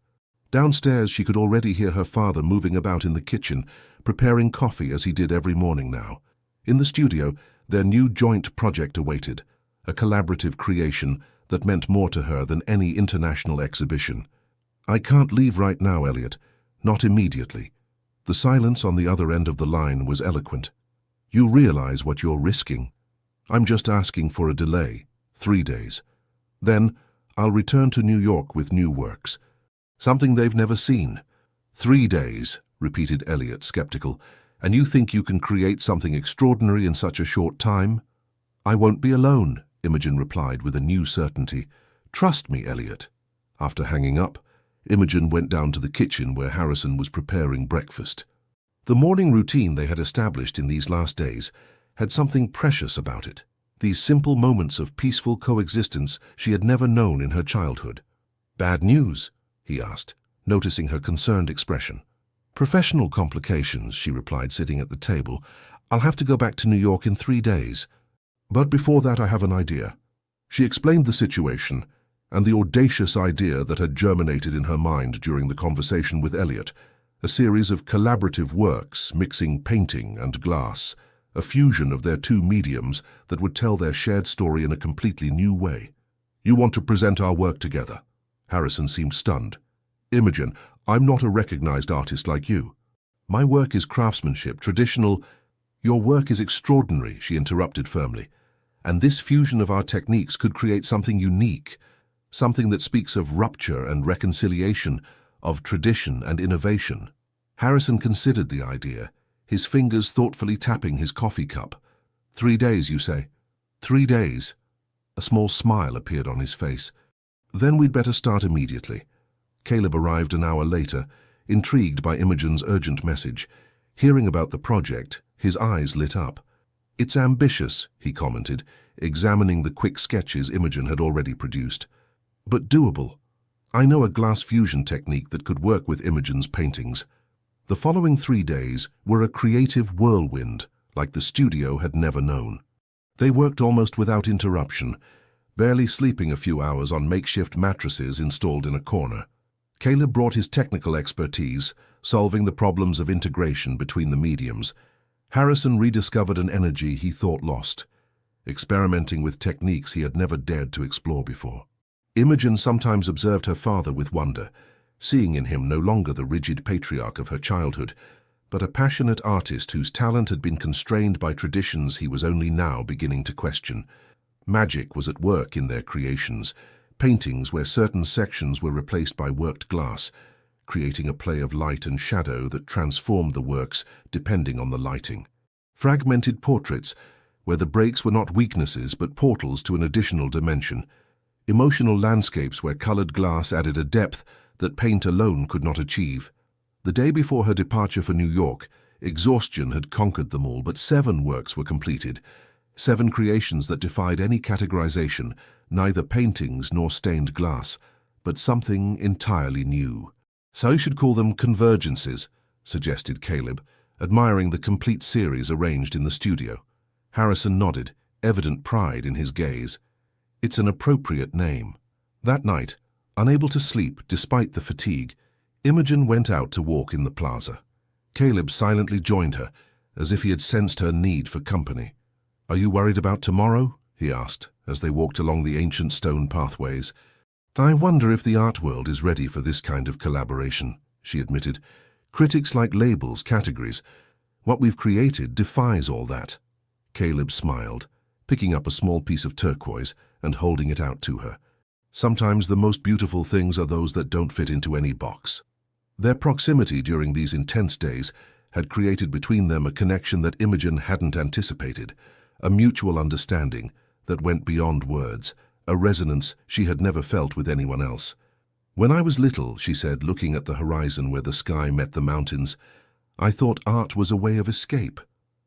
Downstairs, she could already hear her father moving about in the kitchen, preparing coffee as he did every morning now. In the studio, their new joint project awaited, a collaborative creation that meant more to her than any international exhibition. I can't leave right now, Elliot. Not immediately. The silence on the other end of the line was eloquent. You realize what you're risking. I'm just asking for a delay, 3 days. Then I'll return to New York with new works. Something they've never seen. 3 days, repeated Elliot, skeptical. And you think you can create something extraordinary in such a short time? I won't be alone, Imogen replied with a new certainty. Trust me, Elliot. After hanging up, Imogen went down to the kitchen where Harrison was preparing breakfast. The morning routine they had established in these last days had something precious about it. These simple moments of peaceful coexistence she had never known in her childhood. Bad news? He asked, noticing her concerned expression. Professional complications, she replied, sitting at the table. I'll have to go back to New York in 3 days. But before that I have an idea. She explained the situation and the audacious idea that had germinated in her mind during the conversation with Elliot, a series of collaborative works mixing painting and glass, a fusion of their two mediums that would tell their shared story in a completely new way. You want to present our work together? Harrison seemed stunned. Imogen, I'm not a recognized artist like you. My work is craftsmanship, traditional. Your work is extraordinary, she interrupted firmly. And this fusion of our techniques could create something unique, something that speaks of rupture and reconciliation, of tradition and innovation. Harrison considered the idea, his fingers thoughtfully tapping his coffee cup. 3 days, you say? 3 days. A small smile appeared on his face. Then we'd better start immediately. Caleb arrived an hour later, intrigued by Imogen's urgent message. Hearing about the project, his eyes lit up. It's ambitious, he commented, examining the quick sketches Imogen had already produced. But doable. I know a glass fusion technique that could work with Imogen's paintings. The following 3 days were a creative whirlwind, like the studio had never known. They worked almost without interruption, barely sleeping a few hours on makeshift mattresses installed in a corner. Caleb brought his technical expertise, solving the problems of integration between the mediums. Harrison rediscovered an energy he thought lost, experimenting with techniques he had never dared to explore before. Imogen sometimes observed her father with wonder, seeing in him no longer the rigid patriarch of her childhood, but a passionate artist whose talent had been constrained by traditions he was only now beginning to question. Magic was at work in their creations, paintings where certain sections were replaced by worked glass, creating a play of light and shadow that transformed the works depending on the lighting. Fragmented portraits, where the breaks were not weaknesses but portals to an additional dimension. Emotional landscapes where colored glass added a depth that paint alone could not achieve. The day before her departure for New York, exhaustion had conquered them all, but 7 works were completed. 7 creations that defied any categorization, neither paintings nor stained glass, but something entirely new. So you should call them convergences, suggested Caleb, admiring the complete series arranged in the studio. Harrison nodded, evident pride in his gaze. It's an appropriate name. That night, unable to sleep despite the fatigue, Imogen went out to walk in the plaza. Caleb silently joined her, as if he had sensed her need for company. "Are you worried about tomorrow?" he asked, as they walked along the ancient stone pathways. "I wonder if the art world is ready for this kind of collaboration," she admitted. "Critics like labels, categories. What we've created defies all that." Caleb smiled, picking up a small piece of turquoise and holding it out to her. "Sometimes the most beautiful things are those that don't fit into any box." Their proximity during these intense days had created between them a connection that Imogen hadn't anticipated, a mutual understanding that went beyond words, a resonance she had never felt with anyone else. "When I was little," she said, looking at the horizon where the sky met the mountains, "I thought art was a way of escape,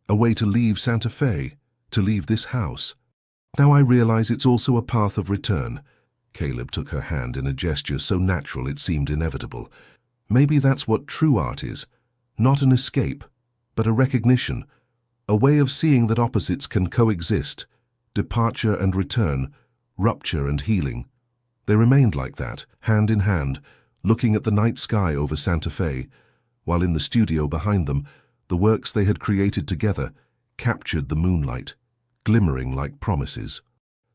a way to leave Santa Fe, to leave this house. Now I realize it's also a path of return." Caleb took her hand in a gesture so natural it seemed inevitable. "Maybe that's what true art is, not an escape, but a recognition, a way of seeing that opposites can coexist, departure and return, rupture and healing." They remained like that, hand in hand, looking at the night sky over Santa Fe, while in the studio behind them, the works they had created together captured the moonlight, glimmering like promises.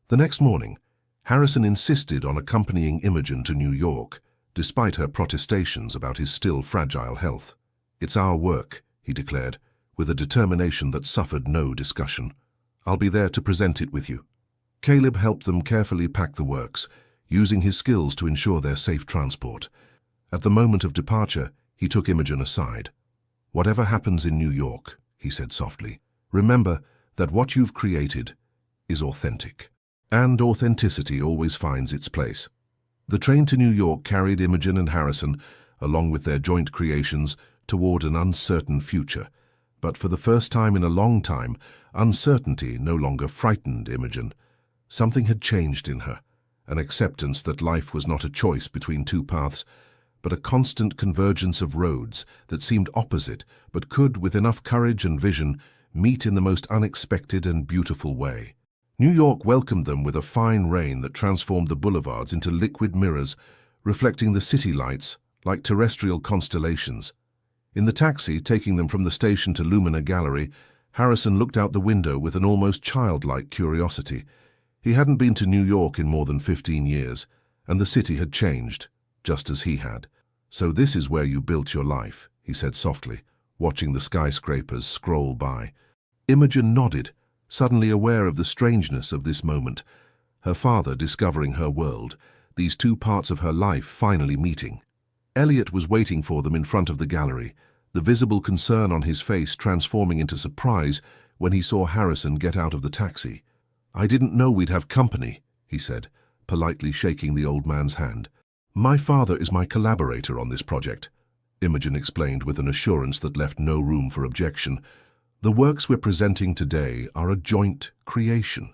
The next morning, Harrison insisted on accompanying Imogen to New York, despite her protestations about his still fragile health. "It's our work," he declared, with a determination that suffered no discussion. "I'll be there to present it with you." Caleb helped them carefully pack the works, using his skills to ensure their safe transport. At the moment of departure, he took Imogen aside. "Whatever happens in New York," he said softly, "remember that what you've created is authentic. And authenticity always finds its place." The train to New York carried Imogen and Harrison, along with their joint creations, toward an uncertain future. But for the first time in a long time, uncertainty no longer frightened Imogen. Something had changed in her, an acceptance that life was not a choice between 2 paths, but a constant convergence of roads that seemed opposite but could, with enough courage and vision, meet in the most unexpected and beautiful way. New York welcomed them with a fine rain that transformed the boulevards into liquid mirrors, reflecting the city lights like terrestrial constellations. In the taxi taking them from the station to Lumina Gallery, Harrison looked out the window with an almost childlike curiosity. He hadn't been to New York in more than 15 years, and the city had changed, just as he had. "So this is where you built your life," he said softly, watching the skyscrapers scroll by. Imogen nodded, suddenly aware of the strangeness of this moment, her father discovering her world, these 2 parts of her life finally meeting. Elliot was waiting for them in front of the gallery, the visible concern on his face transforming into surprise when he saw Harrison get out of the taxi. "I didn't know we'd have company," he said, politely shaking the old man's hand. "My father is my collaborator on this project," Imogen explained with an assurance that left no room for objection. "The works we're presenting today are a joint creation."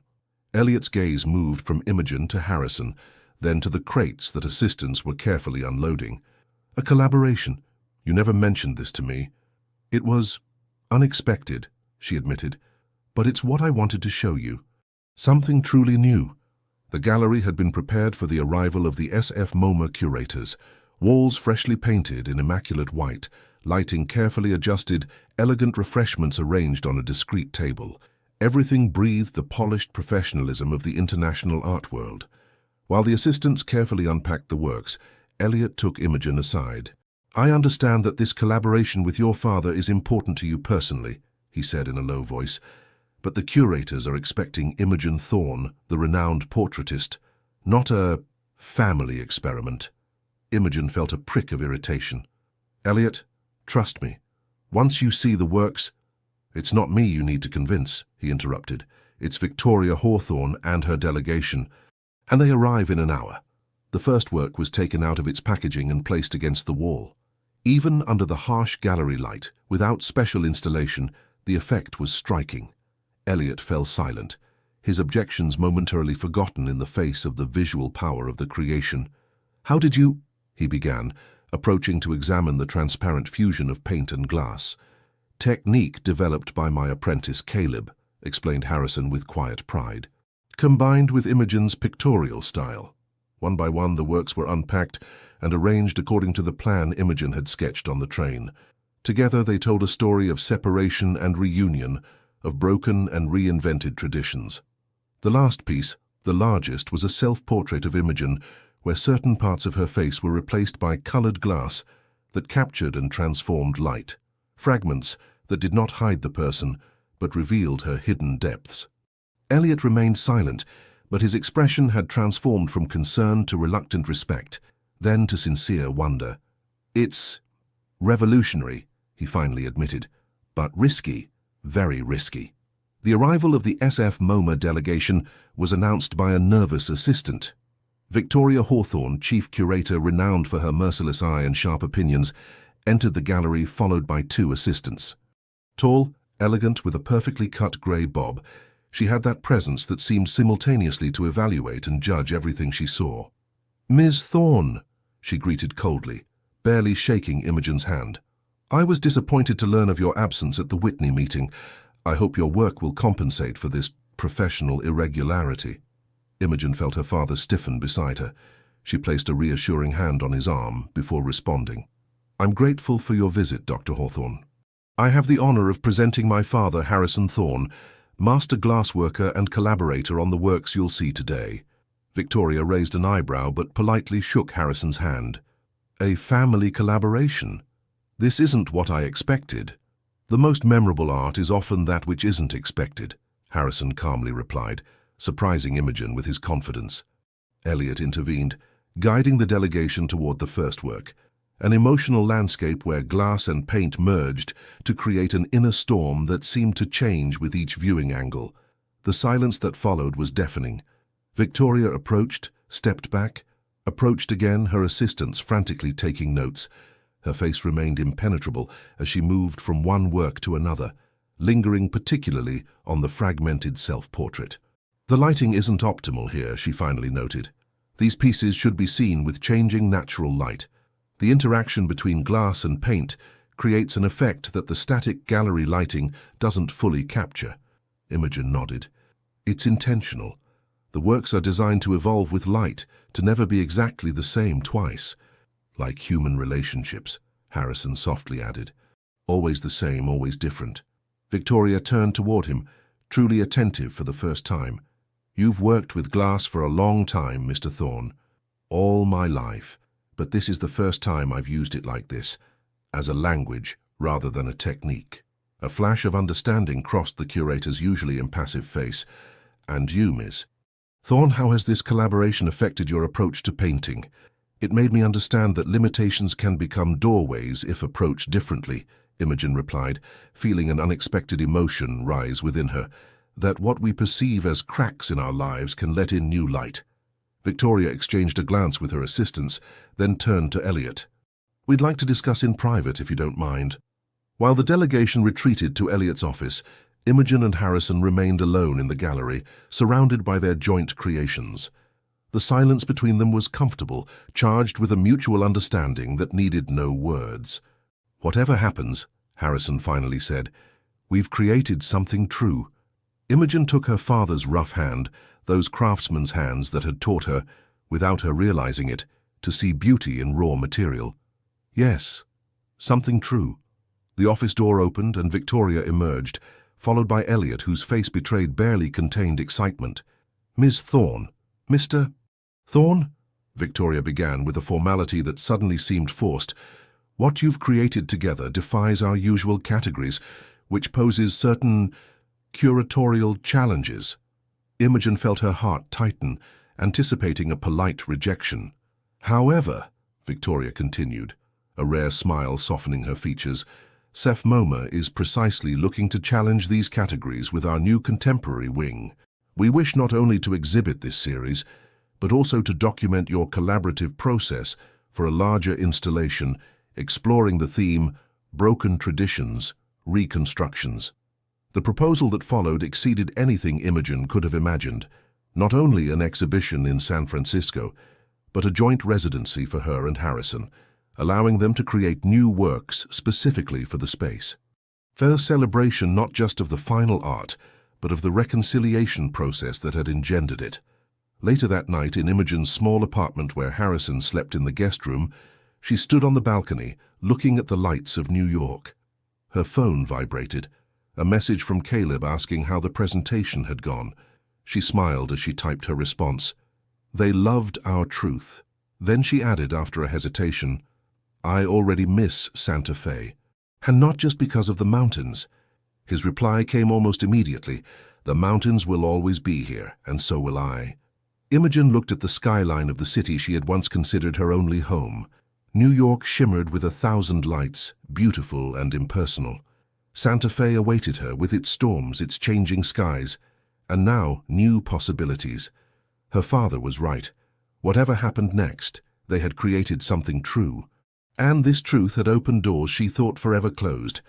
Elliot's gaze moved from Imogen to Harrison, then to the crates that assistants were carefully unloading. "A collaboration. You never mentioned this to me." "It was unexpected," she admitted, "but it's what I wanted to show you. Something truly new." The gallery had been prepared for the arrival of the SF MoMA curators, walls freshly painted in immaculate white, lighting carefully adjusted, elegant refreshments arranged on a discreet table. Everything breathed the polished professionalism of the international art world. While the assistants carefully unpacked the works, Elliot took Imogen aside. I understand that this collaboration with your father is important to you personally, he said in a low voice, but the curators are expecting Imogen Thorne, the renowned portraitist, not a family experiment. Imogen felt a prick of irritation. Elliot, trust me. Once you see the works— It's not me you need to convince, he interrupted. It's Victoria Hawthorne and her delegation, and they arrive in an hour. The first work was taken out of its packaging and placed against the wall. Even under the harsh gallery light, without special installation, the effect was striking. Elliot fell silent, his objections momentarily forgotten in the face of the visual power of the creation. How did you— he began, approaching to examine the transparent fusion of paint and glass. Technique developed by my apprentice Caleb, explained Harrison with quiet pride. Combined with Imogen's pictorial style. One by one the works were unpacked and arranged according to the plan Imogen had sketched on the train. Together they told a story of separation and reunion, of broken and reinvented traditions. The last piece, the largest, was a self-portrait of Imogen, where certain parts of her face were replaced by colored glass that captured and transformed light. Fragments that did not hide the person, but revealed her hidden depths. Elliot remained silent, but his expression had transformed from concern to reluctant respect, then to sincere wonder. It's revolutionary, he finally admitted, but risky, very risky. The arrival of the SF MoMA delegation was announced by a nervous assistant. Victoria Hawthorne, chief curator renowned for her merciless eye and sharp opinions, entered the gallery followed by two assistants. Tall, elegant, with a perfectly cut grey bob, she had that presence that seemed simultaneously to evaluate and judge everything she saw. "Ms. Thorne," she greeted coldly, barely shaking Imogen's hand. "I was disappointed to learn of your absence at the Whitney meeting. I hope your work will compensate for this professional irregularity." Imogen felt her father stiffen beside her. She placed a reassuring hand on his arm before responding. "I'm grateful for your visit, Dr. Hawthorne. I have the honor of presenting my father, Harrison Thorne, master glassworker and collaborator on the works you'll see today." Victoria raised an eyebrow but politely shook Harrison's hand. "A family collaboration? This isn't what I expected." "The most memorable art is often that which isn't expected," Harrison calmly replied, surprising Imogen with his confidence. Elliot intervened, guiding the delegation toward the first work, an emotional landscape where glass and paint merged to create an inner storm that seemed to change with each viewing angle. The silence that followed was deafening. Victoria approached, stepped back, approached again, her assistants frantically taking notes. Her face remained impenetrable as she moved from one work to another, lingering particularly on the fragmented self-portrait. "The lighting isn't optimal here," she finally noted. "These pieces should be seen with changing natural light. The interaction between glass and paint creates an effect that the static gallery lighting doesn't fully capture." Imogen nodded. "It's intentional. The works are designed to evolve with light, to never be exactly the same twice. Like human relationships," Harrison softly added. "Always the same, always different." Victoria turned toward him, truly attentive for the first time. "You've worked with glass for a long time, Mr. Thorne. All my life. But this is the first time I've used it like this, as a language rather than a technique." A flash of understanding crossed the curator's usually impassive face. "And you, Miss Thorne, how has this collaboration affected your approach to painting?" "It made me understand that limitations can become doorways if approached differently," Imogen replied, feeling an unexpected emotion rise within her, "that what we perceive as cracks in our lives can let in new light." Victoria exchanged a glance with her assistants, then turned to Elliot. "We'd like to discuss in private, if you don't mind." While the delegation retreated to Elliot's office, Imogen and Harrison remained alone in the gallery, surrounded by their joint creations. The silence between them was comfortable, charged with a mutual understanding that needed no words. "Whatever happens," Harrison finally said, "we've created something true." Imogen took her father's rough hand, those craftsman's hands that had taught her, without her realizing it, to see beauty in raw material. "Yes, something true." The office door opened and Victoria emerged, followed by Elliot, whose face betrayed barely contained excitement. "Ms. Thorne, Mr. Thorne?" Victoria began with a formality that suddenly seemed forced. What you've created together defies our usual categories, which poses certain curatorial challenges. Imogen felt her heart tighten, anticipating a polite rejection. However, Victoria continued, a rare smile softening her features, Seth Moma is precisely looking to challenge these categories with our new contemporary wing. We wish not only to exhibit this series, but also to document your collaborative process for a larger installation exploring the theme Broken Traditions, Reconstructions. The proposal that followed exceeded anything Imogen could have imagined, not only an exhibition in San Francisco, but a joint residency for her and Harrison, allowing them to create new works specifically for the space. Fair celebration not just of the final art, but of the reconciliation process that had engendered it. Later that night, in Imogen's small apartment where Harrison slept in the guest room, she stood on the balcony, looking at the lights of New York. Her phone vibrated, a message from Caleb asking how the presentation had gone. She smiled as she typed her response. They loved our truth. Then she added, after a hesitation, I already miss Santa Fe. And not just because of the mountains. His reply came almost immediately. The mountains will always be here, and so will I. Imogen looked at the skyline of the city she had once considered her only home. New York shimmered with 1,000 lights, beautiful and impersonal. Santa Fe awaited her with its storms, its changing skies, and now new possibilities. Her father was right. Whatever happened next, they had created something true. And this truth had opened doors she thought forever closed.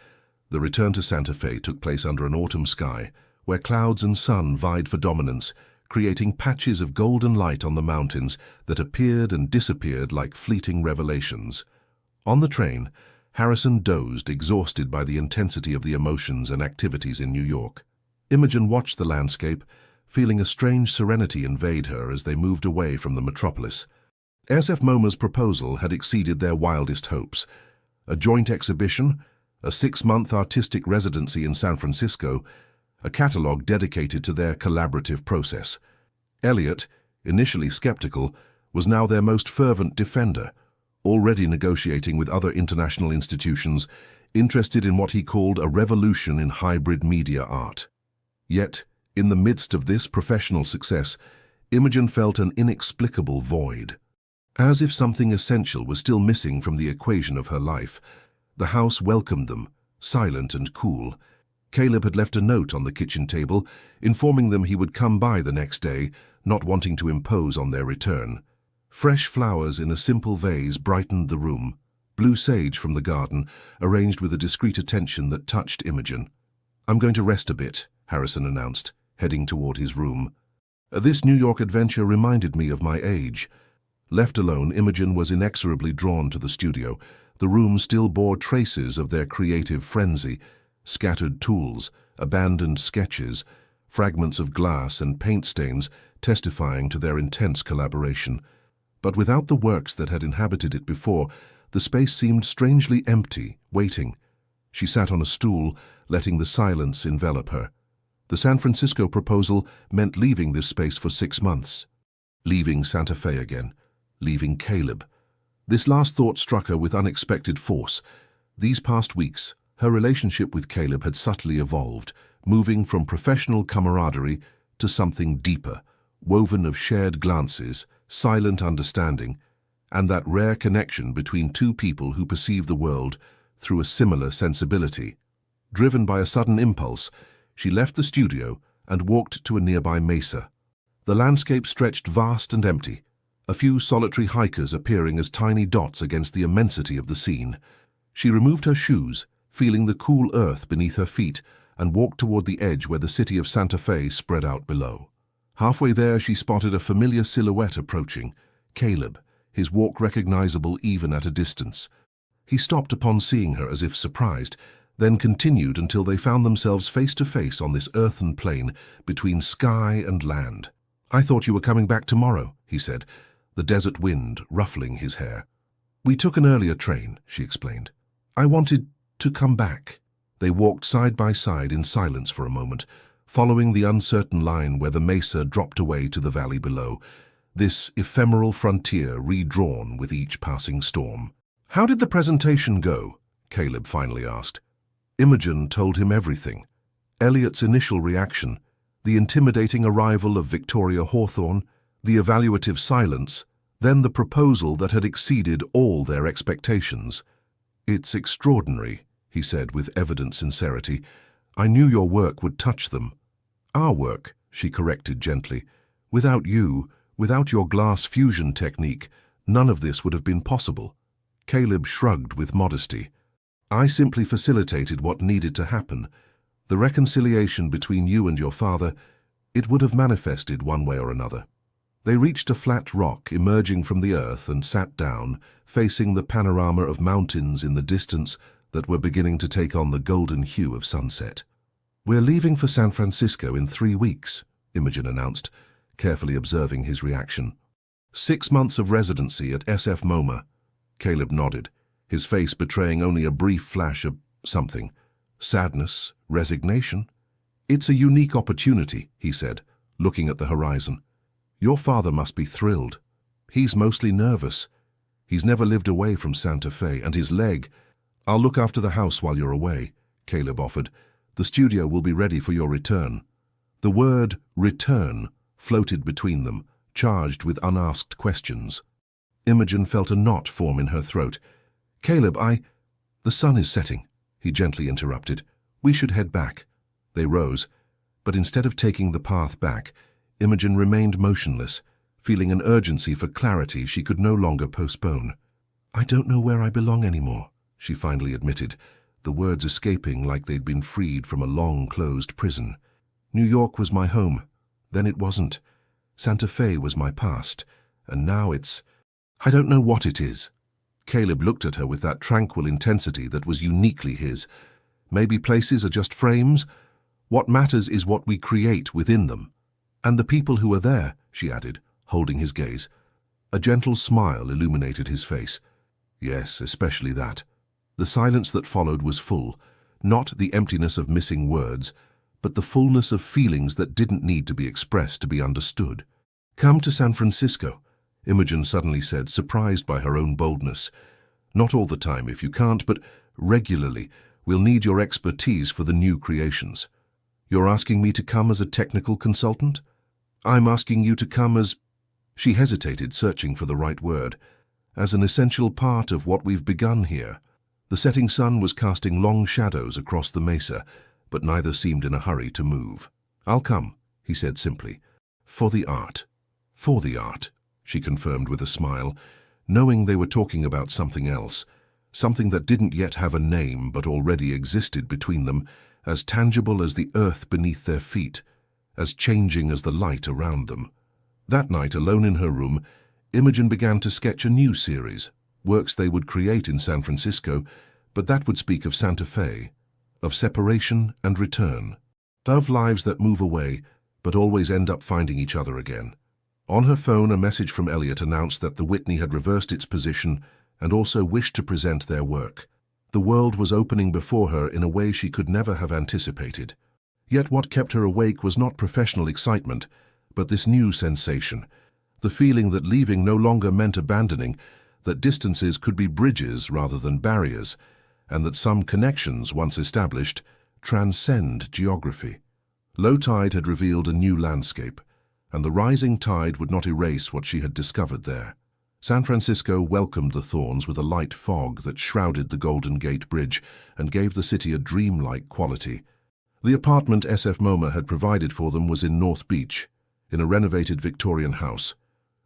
The return to Santa Fe took place under an autumn sky, where clouds and sun vied for dominance, creating patches of golden light on the mountains that appeared and disappeared like fleeting revelations. On the train, Harrison dozed, exhausted by the intensity of the emotions and activities in New York. Imogen watched the landscape, feeling a strange serenity invade her as they moved away from the metropolis. SF MoMA's proposal had exceeded their wildest hopes. A joint exhibition, a 6-month artistic residency in San Francisco, a catalogue dedicated to their collaborative process. Elliot, initially skeptical, was now their most fervent defender, already negotiating with other international institutions, interested in what he called a revolution in hybrid media art. Yet, in the midst of this professional success, Imogen felt an inexplicable void. As if something essential was still missing from the equation of her life, the house welcomed them, silent and cool. Caleb had left a note on the kitchen table, informing them he would come by the next day, not wanting to impose on their return. Fresh flowers in a simple vase brightened the room, blue sage from the garden, arranged with a discreet attention that touched Imogen. I'm going to rest a bit, Harrison announced, heading toward his room. This New York adventure reminded me of my age. Left alone, Imogen was inexorably drawn to the studio. The room still bore traces of their creative frenzy, scattered tools, abandoned sketches, fragments of glass and paint stains testifying to their intense collaboration. But without the works that had inhabited it before, the space seemed strangely empty, waiting. She sat on a stool, letting the silence envelop her. The San Francisco proposal meant leaving this space for 6 months. Leaving Santa Fe again. Leaving Caleb. This last thought struck her with unexpected force. These past weeks, her relationship with Caleb had subtly evolved, moving from professional camaraderie to something deeper, woven of shared glances, silent understanding, and that rare connection between two people who perceive the world through a similar sensibility. Driven by a sudden impulse, she left the studio and walked to a nearby mesa. The landscape stretched vast and empty, a few solitary hikers appearing as tiny dots against the immensity of the scene. She removed her shoes, feeling the cool earth beneath her feet, and walked toward the edge where the city of Santa Fe spread out below. Halfway there, she spotted a familiar silhouette approaching, Caleb, his walk recognizable even at a distance. He stopped upon seeing her as if surprised, then continued until they found themselves face to face on this earthen plain between sky and land. I thought you were coming back tomorrow, he said, the desert wind ruffling his hair. We took an earlier train, she explained. I wanted to come back. They walked side by side in silence for a moment, following the uncertain line where the mesa dropped away to the valley below, this ephemeral frontier redrawn with each passing storm. "How did the presentation go?" Caleb finally asked. Imogen told him everything. Elliot's initial reaction, the intimidating arrival of Victoria Hawthorne, the evaluative silence, then the proposal that had exceeded all their expectations. "It's extraordinary," he said with evident sincerity. "I knew your work would touch them." "Our work," she corrected gently. "Without you, without your glass fusion technique, none of this would have been possible." Caleb shrugged with modesty. "I simply facilitated what needed to happen. The reconciliation between you and your father, it would have manifested one way or another." They reached a flat rock emerging from the earth and sat down, facing the panorama of mountains in the distance that were beginning to take on the golden hue of sunset. "We're leaving for San Francisco in 3 weeks," Imogen announced, carefully observing his reaction. 6 months of residency at SF MoMA. Caleb nodded, his face betraying only a brief flash of something. Sadness, resignation. "It's a unique opportunity," he said, looking at the horizon. "Your father must be thrilled. He's mostly nervous. He's never lived away from Santa Fe, and his leg—" "I'll look after the house while you're away," Caleb offered. "The studio will be ready for your return." The word return floated between them, charged with unasked questions. Imogen felt a knot form in her throat. "Caleb, The sun is setting," he gently interrupted. "We should head back." They rose, but instead of taking the path back, Imogen remained motionless, feeling an urgency for clarity she could no longer postpone. "I don't know where I belong anymore," she finally admitted, the words escaping like they'd been freed from a long-closed prison. "New York was my home. Then it wasn't. Santa Fe was my past. And now I don't know what it is." Caleb looked at her with that tranquil intensity that was uniquely his. "Maybe places are just frames. What matters is what we create within them. And the people who are there," she added, holding his gaze. A gentle smile illuminated his face. "Yes, especially that." The silence that followed was full, not the emptiness of missing words, but the fullness of feelings that didn't need to be expressed to be understood. "Come to San Francisco," Imogen suddenly said, surprised by her own boldness. "Not all the time, if you can't, but regularly. We'll need your expertise for the new creations." "You're asking me to come as a technical consultant?" "I'm asking you to come as—" She hesitated, searching for the right word. "As an essential part of what we've begun here." The setting sun was casting long shadows across the mesa, but neither seemed in a hurry to move. "I'll come," he said simply. "For the art." "For the art," she confirmed with a smile, knowing they were talking about something else, something that didn't yet have a name but already existed between them, as tangible as the earth beneath their feet, as changing as the light around them. That night, alone in her room, Imogen began to sketch a new series, works they would create in San Francisco, but that would speak of Santa Fe, of separation and return, of lives that move away but always end up finding each other again. On her phone, a message from Elliot announced that the Whitney had reversed its position and also wished to present their work. The world was opening before her in a way she could never have anticipated. Yet what kept her awake was not professional excitement, but this new sensation, the feeling that leaving no longer meant abandoning, that distances could be bridges rather than barriers, and that some connections, once established, transcend geography. Low tide had revealed a new landscape, and the rising tide would not erase what she had discovered there. San Francisco welcomed the Thorns with a light fog that shrouded the Golden Gate Bridge and gave the city a dreamlike quality. The apartment SF MoMA had provided for them was in North Beach, in a renovated Victorian house,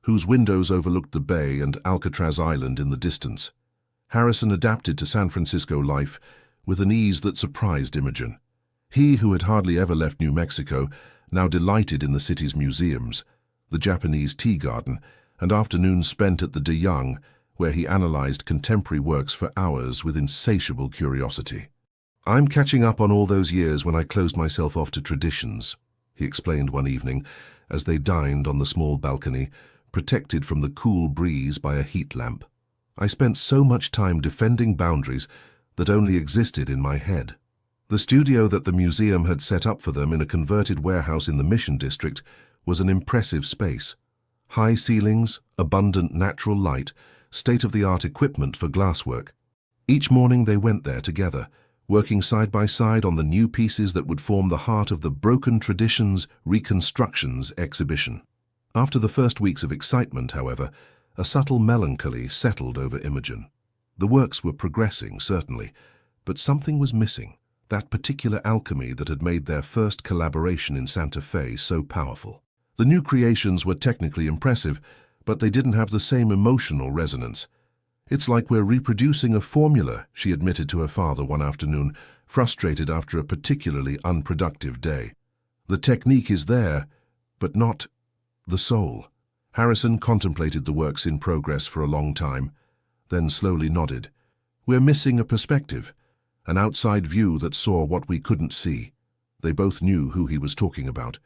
whose windows overlooked the bay and Alcatraz Island in the distance. Harrison adapted to San Francisco life with an ease that surprised Imogen. He, who had hardly ever left New Mexico, now delighted in the city's museums, the Japanese tea garden, and afternoons spent at the De Young, where he analyzed contemporary works for hours with insatiable curiosity. "I'm catching up on all those years when I closed myself off to traditions," he explained one evening, as they dined on the small balcony, protected from the cool breeze by a heat lamp. "I spent so much time defending boundaries that only existed in my head." The studio that the museum had set up for them in a converted warehouse in the Mission District was an impressive space. High ceilings, abundant natural light, state-of-the-art equipment for glasswork. Each morning they went there together, working side by side on the new pieces that would form the heart of the Broken Traditions Reconstructions exhibition. After the first weeks of excitement, however, a subtle melancholy settled over Imogen. The works were progressing, certainly, but something was missing, that particular alchemy that had made their first collaboration in Santa Fe so powerful. The new creations were technically impressive, but they didn't have the same emotional resonance. "It's like we're reproducing a formula," she admitted to her father one afternoon, frustrated after a particularly unproductive day. "The technique is there, but not the soul." Harrison contemplated the works in progress for a long time, then slowly nodded. "We're missing a perspective, an outside view that saw what we couldn't see." They both knew who he was talking about.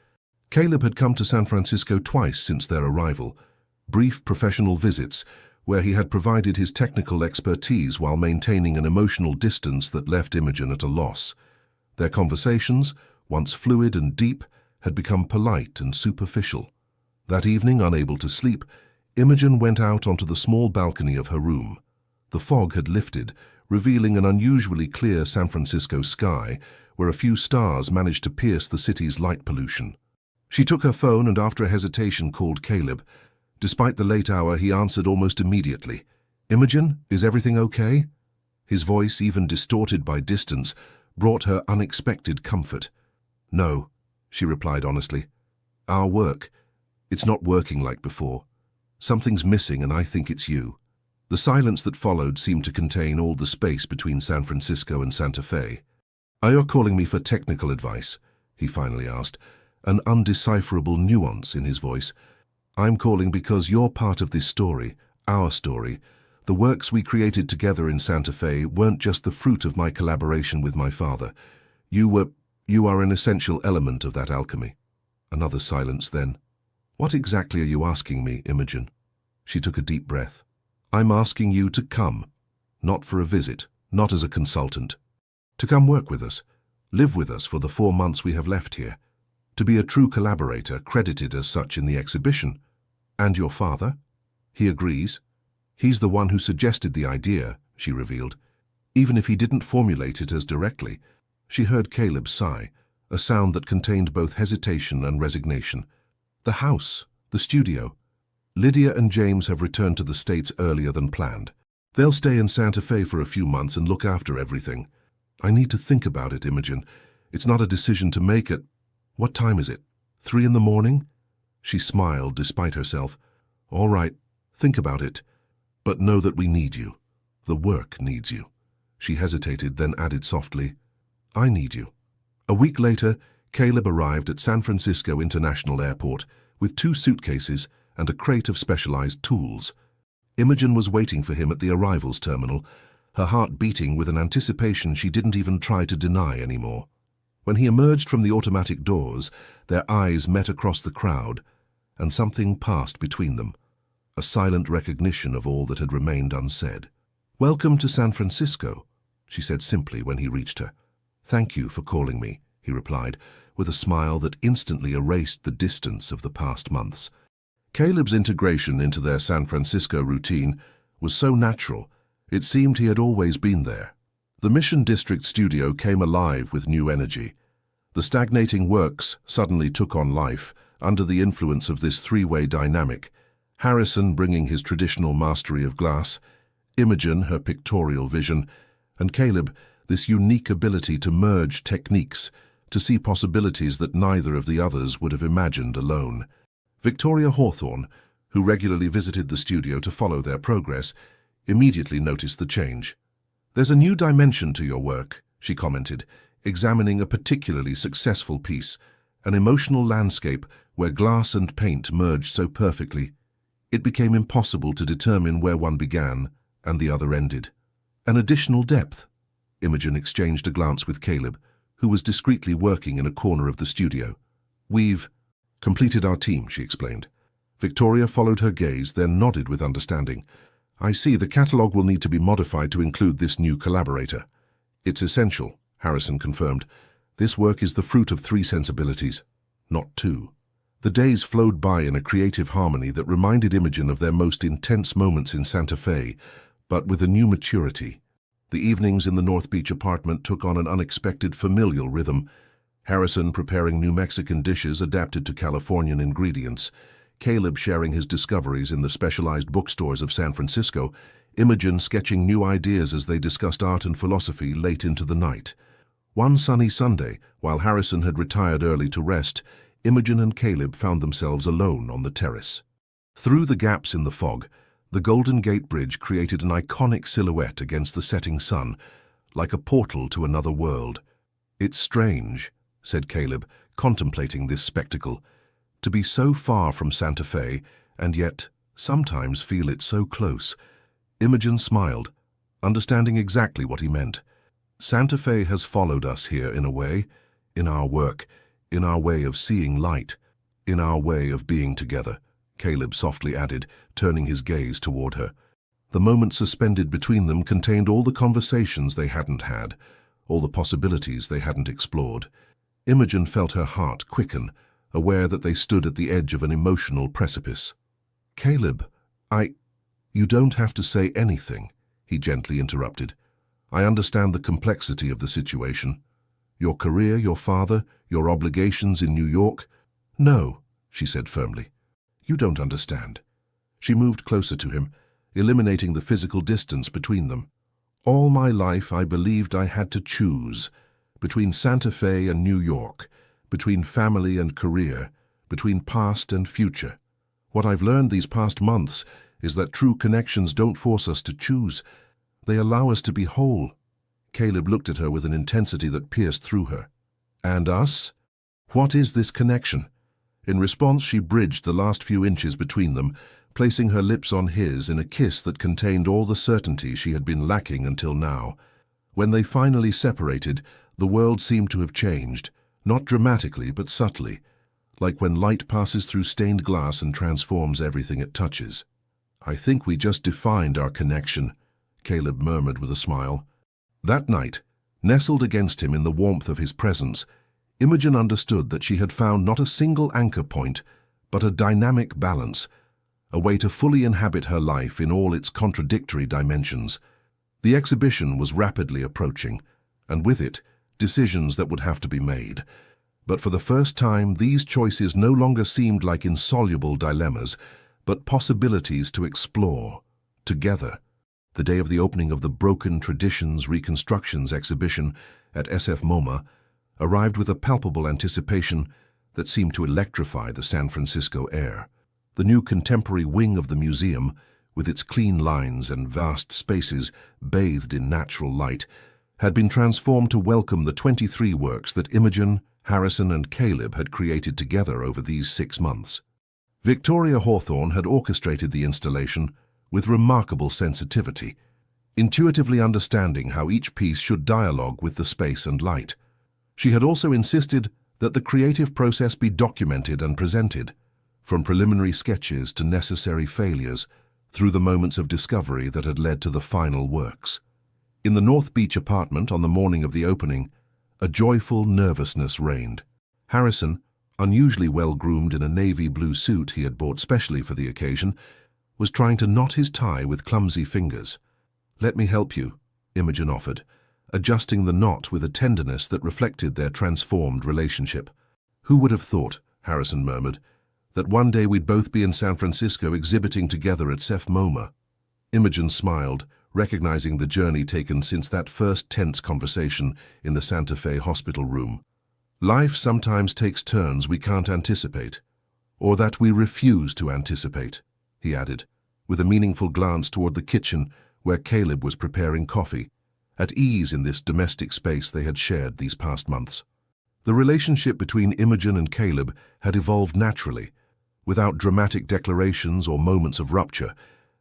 Caleb had come to San Francisco twice since their arrival, brief professional visits where he had provided his technical expertise while maintaining an emotional distance that left Imogen at a loss. Their conversations, once fluid and deep, had become polite and superficial. That evening, unable to sleep, Imogen went out onto the small balcony of her room. The fog had lifted, revealing an unusually clear San Francisco sky, where a few stars managed to pierce the city's light pollution. She took her phone and after a hesitation called Caleb. Despite the late hour, he answered almost immediately. "Imogen, is everything okay?" His voice, even distorted by distance, brought her unexpected comfort. "No," she replied honestly. "Our work, it's not working like before. Something's missing and I think it's you." The silence that followed seemed to contain all the space between San Francisco and Santa Fe. "Are you calling me for technical advice?" he finally asked, an undecipherable nuance in his voice. "I'm calling because you're part of this story, our story. The works we created together in Santa Fe weren't just the fruit of my collaboration with my father. You are an essential element of that alchemy." Another silence then. "What exactly are you asking me, Imogen?" She took a deep breath. "I'm asking you to come, not for a visit, not as a consultant. To come work with us, live with us for the 4 months we have left here. To be a true collaborator, credited as such in the exhibition. And your father? He agrees. He's the one who suggested the idea," she revealed. Even if he didn't formulate it as directly, she heard Caleb sigh, a sound that contained both hesitation and resignation. "The house, the studio. Lydia and James have returned to the States earlier than planned. They'll stay in Santa Fe for a few months and look after everything. I need to think about it, Imogen. It's not a decision to make at... What time is it? 3 in the morning? She smiled despite herself. "All right, think about it. But know that we need you. The work needs you." She hesitated, then added softly, "I need you." A week later, Caleb arrived at San Francisco International Airport with 2 suitcases and a crate of specialized tools. Imogen was waiting for him at the arrivals terminal, her heart beating with an anticipation she didn't even try to deny anymore. When he emerged from the automatic doors, their eyes met across the crowd, and something passed between them, a silent recognition of all that had remained unsaid. "Welcome to San Francisco," she said simply when he reached her. "Thank you for calling me," he replied, with a smile that instantly erased the distance of the past months. Caleb's integration into their San Francisco routine was so natural, it seemed he had always been there. The Mission District studio came alive with new energy. The stagnating works suddenly took on life under the influence of this 3-way dynamic, Harrison bringing his traditional mastery of glass, Imogen her pictorial vision, and Caleb this unique ability to merge techniques, to see possibilities that neither of the others would have imagined alone. Victoria Hawthorne, who regularly visited the studio to follow their progress, immediately noticed the change. "There's a new dimension to your work," she commented, examining a particularly successful piece, an emotional landscape where glass and paint merged so perfectly. It became impossible to determine where one began and the other ended. "An additional depth." Imogen exchanged a glance with Caleb, who was discreetly working in a corner of the studio. "We've completed our team," she explained. Victoria followed her gaze, then nodded with understanding. "I see the catalogue will need to be modified to include this new collaborator." "It's essential," Harrison confirmed. "This work is the fruit of 3 sensibilities, not 2. The days flowed by in a creative harmony that reminded Imogen of their most intense moments in Santa Fe, but with a new maturity. The evenings in the North Beach apartment took on an unexpected familial rhythm. Harrison preparing New Mexican dishes adapted to Californian ingredients, Caleb sharing his discoveries in the specialized bookstores of San Francisco, Imogen sketching new ideas as they discussed art and philosophy late into the night. One sunny Sunday, while Harrison had retired early to rest, Imogen and Caleb found themselves alone on the terrace. Through the gaps in the fog, the Golden Gate Bridge created an iconic silhouette against the setting sun, like a portal to another world. "It's strange," said Caleb, contemplating this spectacle, "to be so far from Santa Fe, and yet sometimes feel it so close." Imogen smiled, understanding exactly what he meant. "Santa Fe has followed us here in a way, in our work, in our way of seeing light, in our way of being together," Caleb softly added, turning his gaze toward her. The moment suspended between them contained all the conversations they hadn't had, all the possibilities they hadn't explored. Imogen felt her heart quicken, aware that they stood at the edge of an emotional precipice. "Caleb, You don't have to say anything," he gently interrupted. "I understand the complexity of the situation. Your career, your father, your obligations in New York." "No," she said firmly. "You don't understand." She moved closer to him, eliminating the physical distance between them. "All my life I believed I had to choose between Santa Fe and New York, between family and career, between past and future. What I've learned these past months is that true connections don't force us to choose. They allow us to be whole." Caleb looked at her with an intensity that pierced through her. "And us? What is this connection?" In response, she bridged the last few inches between them, placing her lips on his in a kiss that contained all the certainty she had been lacking until now. When they finally separated, the world seemed to have changed, not dramatically but subtly, like when light passes through stained glass and transforms everything it touches. "I think we just defined our connection," Caleb murmured with a smile. That night, nestled against him in the warmth of his presence, Imogen understood that she had found not a single anchor point, but a dynamic balance, a way to fully inhabit her life in all its contradictory dimensions. The exhibition was rapidly approaching, and with it, decisions that would have to be made. But for the first time, these choices no longer seemed like insoluble dilemmas, but possibilities to explore, together. The day of the opening of the Broken Traditions Reconstructions exhibition at SF MoMA arrived with a palpable anticipation that seemed to electrify the San Francisco air. The new contemporary wing of the museum, with its clean lines and vast spaces bathed in natural light, had been transformed to welcome the 23 works that Imogen, Harrison, and Caleb had created together over these 6 months. Victoria Hawthorne had orchestrated the installation with remarkable sensitivity, intuitively understanding how each piece should dialogue with the space and light. She had also insisted that the creative process be documented and presented, from preliminary sketches to necessary failures, through the moments of discovery that had led to the final works. In the North Beach apartment on the morning of the opening, a joyful nervousness reigned. Harrison, unusually well-groomed in a navy blue suit he had bought specially for the occasion, was trying to knot his tie with clumsy fingers. "Let me help you," Imogen offered, adjusting the knot with a tenderness that reflected their transformed relationship. "Who would have thought," Harrison murmured, "that one day we'd both be in San Francisco exhibiting together at SF MoMA?" Imogen smiled, recognizing the journey taken since that first tense conversation in the Santa Fe hospital room. "Life sometimes takes turns we can't anticipate, or that we refuse to anticipate," he added, with a meaningful glance toward the kitchen where Caleb was preparing coffee, at ease in this domestic space they had shared these past months. The relationship between Imogen and Caleb had evolved naturally, without dramatic declarations or moments of rupture,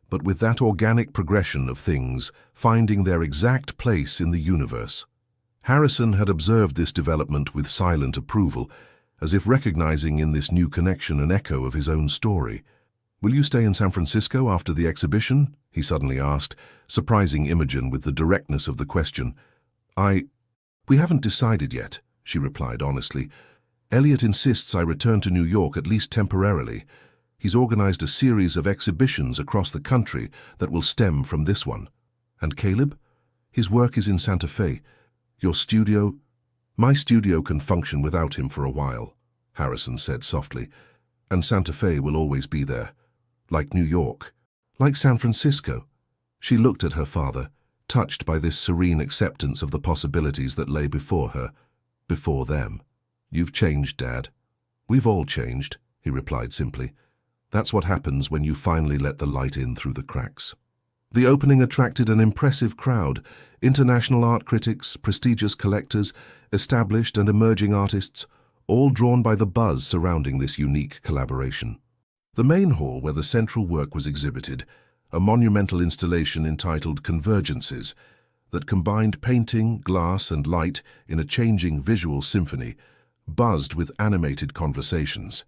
but with that organic progression of things finding their exact place in the universe. Harrison had observed this development with silent approval, as if recognizing in this new connection an echo of his own story. "Will you stay in San Francisco after the exhibition?" he suddenly asked, surprising Imogen with the directness of the question. We haven't decided yet," she replied honestly. Elliot insists I return to New York at least temporarily. He's organized a series of exhibitions across the country that will stem from this one. And Caleb? His work is in Santa Fe. Your studio? My studio can function without him for a while, Harrison said softly. And Santa Fe will always be there. Like New York. Like San Francisco. She looked at her father, touched by this serene acceptance of the possibilities that lay before her, before them. You've changed, Dad. We've all changed, he replied simply. That's what happens when you finally let the light in through the cracks. The opening attracted an impressive crowd, international art critics, prestigious collectors, established and emerging artists, all drawn by the buzz surrounding this unique collaboration. The main hall where the central work was exhibited, a monumental installation entitled Convergences, that combined painting, glass and light in a changing visual symphony, buzzed with animated conversations.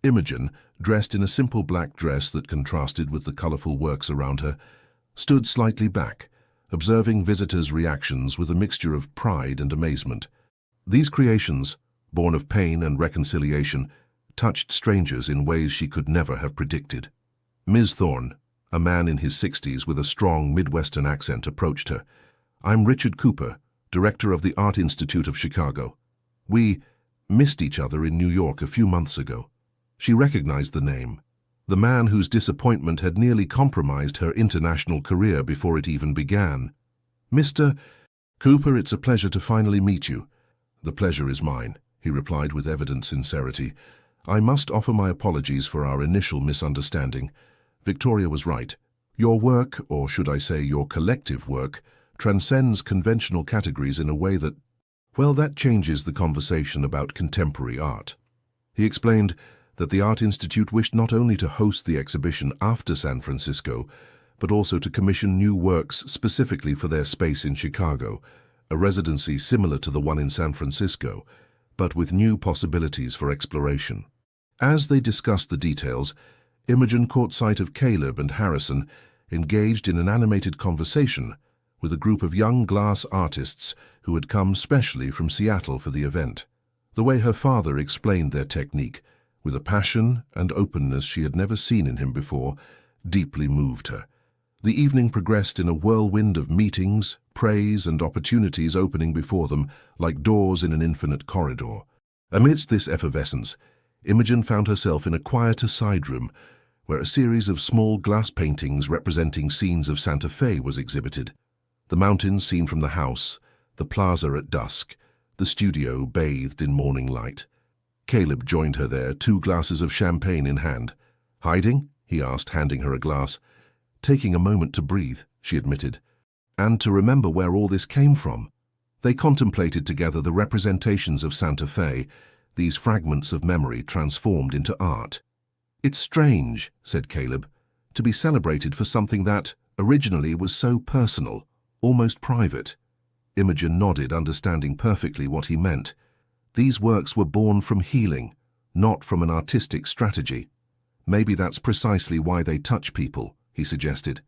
Imogen, dressed in a simple black dress that contrasted with the colorful works around her, stood slightly back, observing visitors' reactions with a mixture of pride and amazement. These creations, born of pain and reconciliation, touched strangers in ways she could never have predicted. Ms. Thorne, a man in his 60s with a strong Midwestern accent, approached her. I'm Richard Cooper, director of the Art Institute of Chicago. We missed each other in New York a few months ago. She recognized the name, the man whose disappointment had nearly compromised her international career before it even began. Mr. Cooper, it's a pleasure to finally meet you. The pleasure is mine, he replied with evident sincerity. I must offer my apologies for our initial misunderstanding. Victoria was right. Your work, or should I say your collective work, transcends conventional categories in a way that, well, that changes the conversation about contemporary art. He explained that the Art Institute wished not only to host the exhibition after San Francisco, but also to commission new works specifically for their space in Chicago, a residency similar to the one in San Francisco, but with new possibilities for exploration. As they discussed the details, Imogen caught sight of Caleb and Harrison engaged in an animated conversation with a group of young glass artists who had come specially from Seattle for the event. The way her father explained their technique, with a passion and openness she had never seen in him before, deeply moved her. The evening progressed in a whirlwind of meetings, praise, and opportunities opening before them like doors in an infinite corridor. Amidst this effervescence, Imogen found herself in a quieter side room where a series of small glass paintings representing scenes of Santa Fe was exhibited. The mountains seen from the house, the plaza at dusk, the studio bathed in morning light. Caleb joined her there, 2 glasses of champagne in hand. Hiding? He asked, handing her a glass. Taking a moment to breathe, she admitted, and to remember where all this came from. They contemplated together the representations of Santa Fe, these fragments of memory transformed into art. It's strange, said Caleb, to be celebrated for something that, originally, was so personal, almost private. Imogen nodded, understanding perfectly what he meant. These works were born from healing, not from an artistic strategy. Maybe that's precisely why they touch people, he suggested.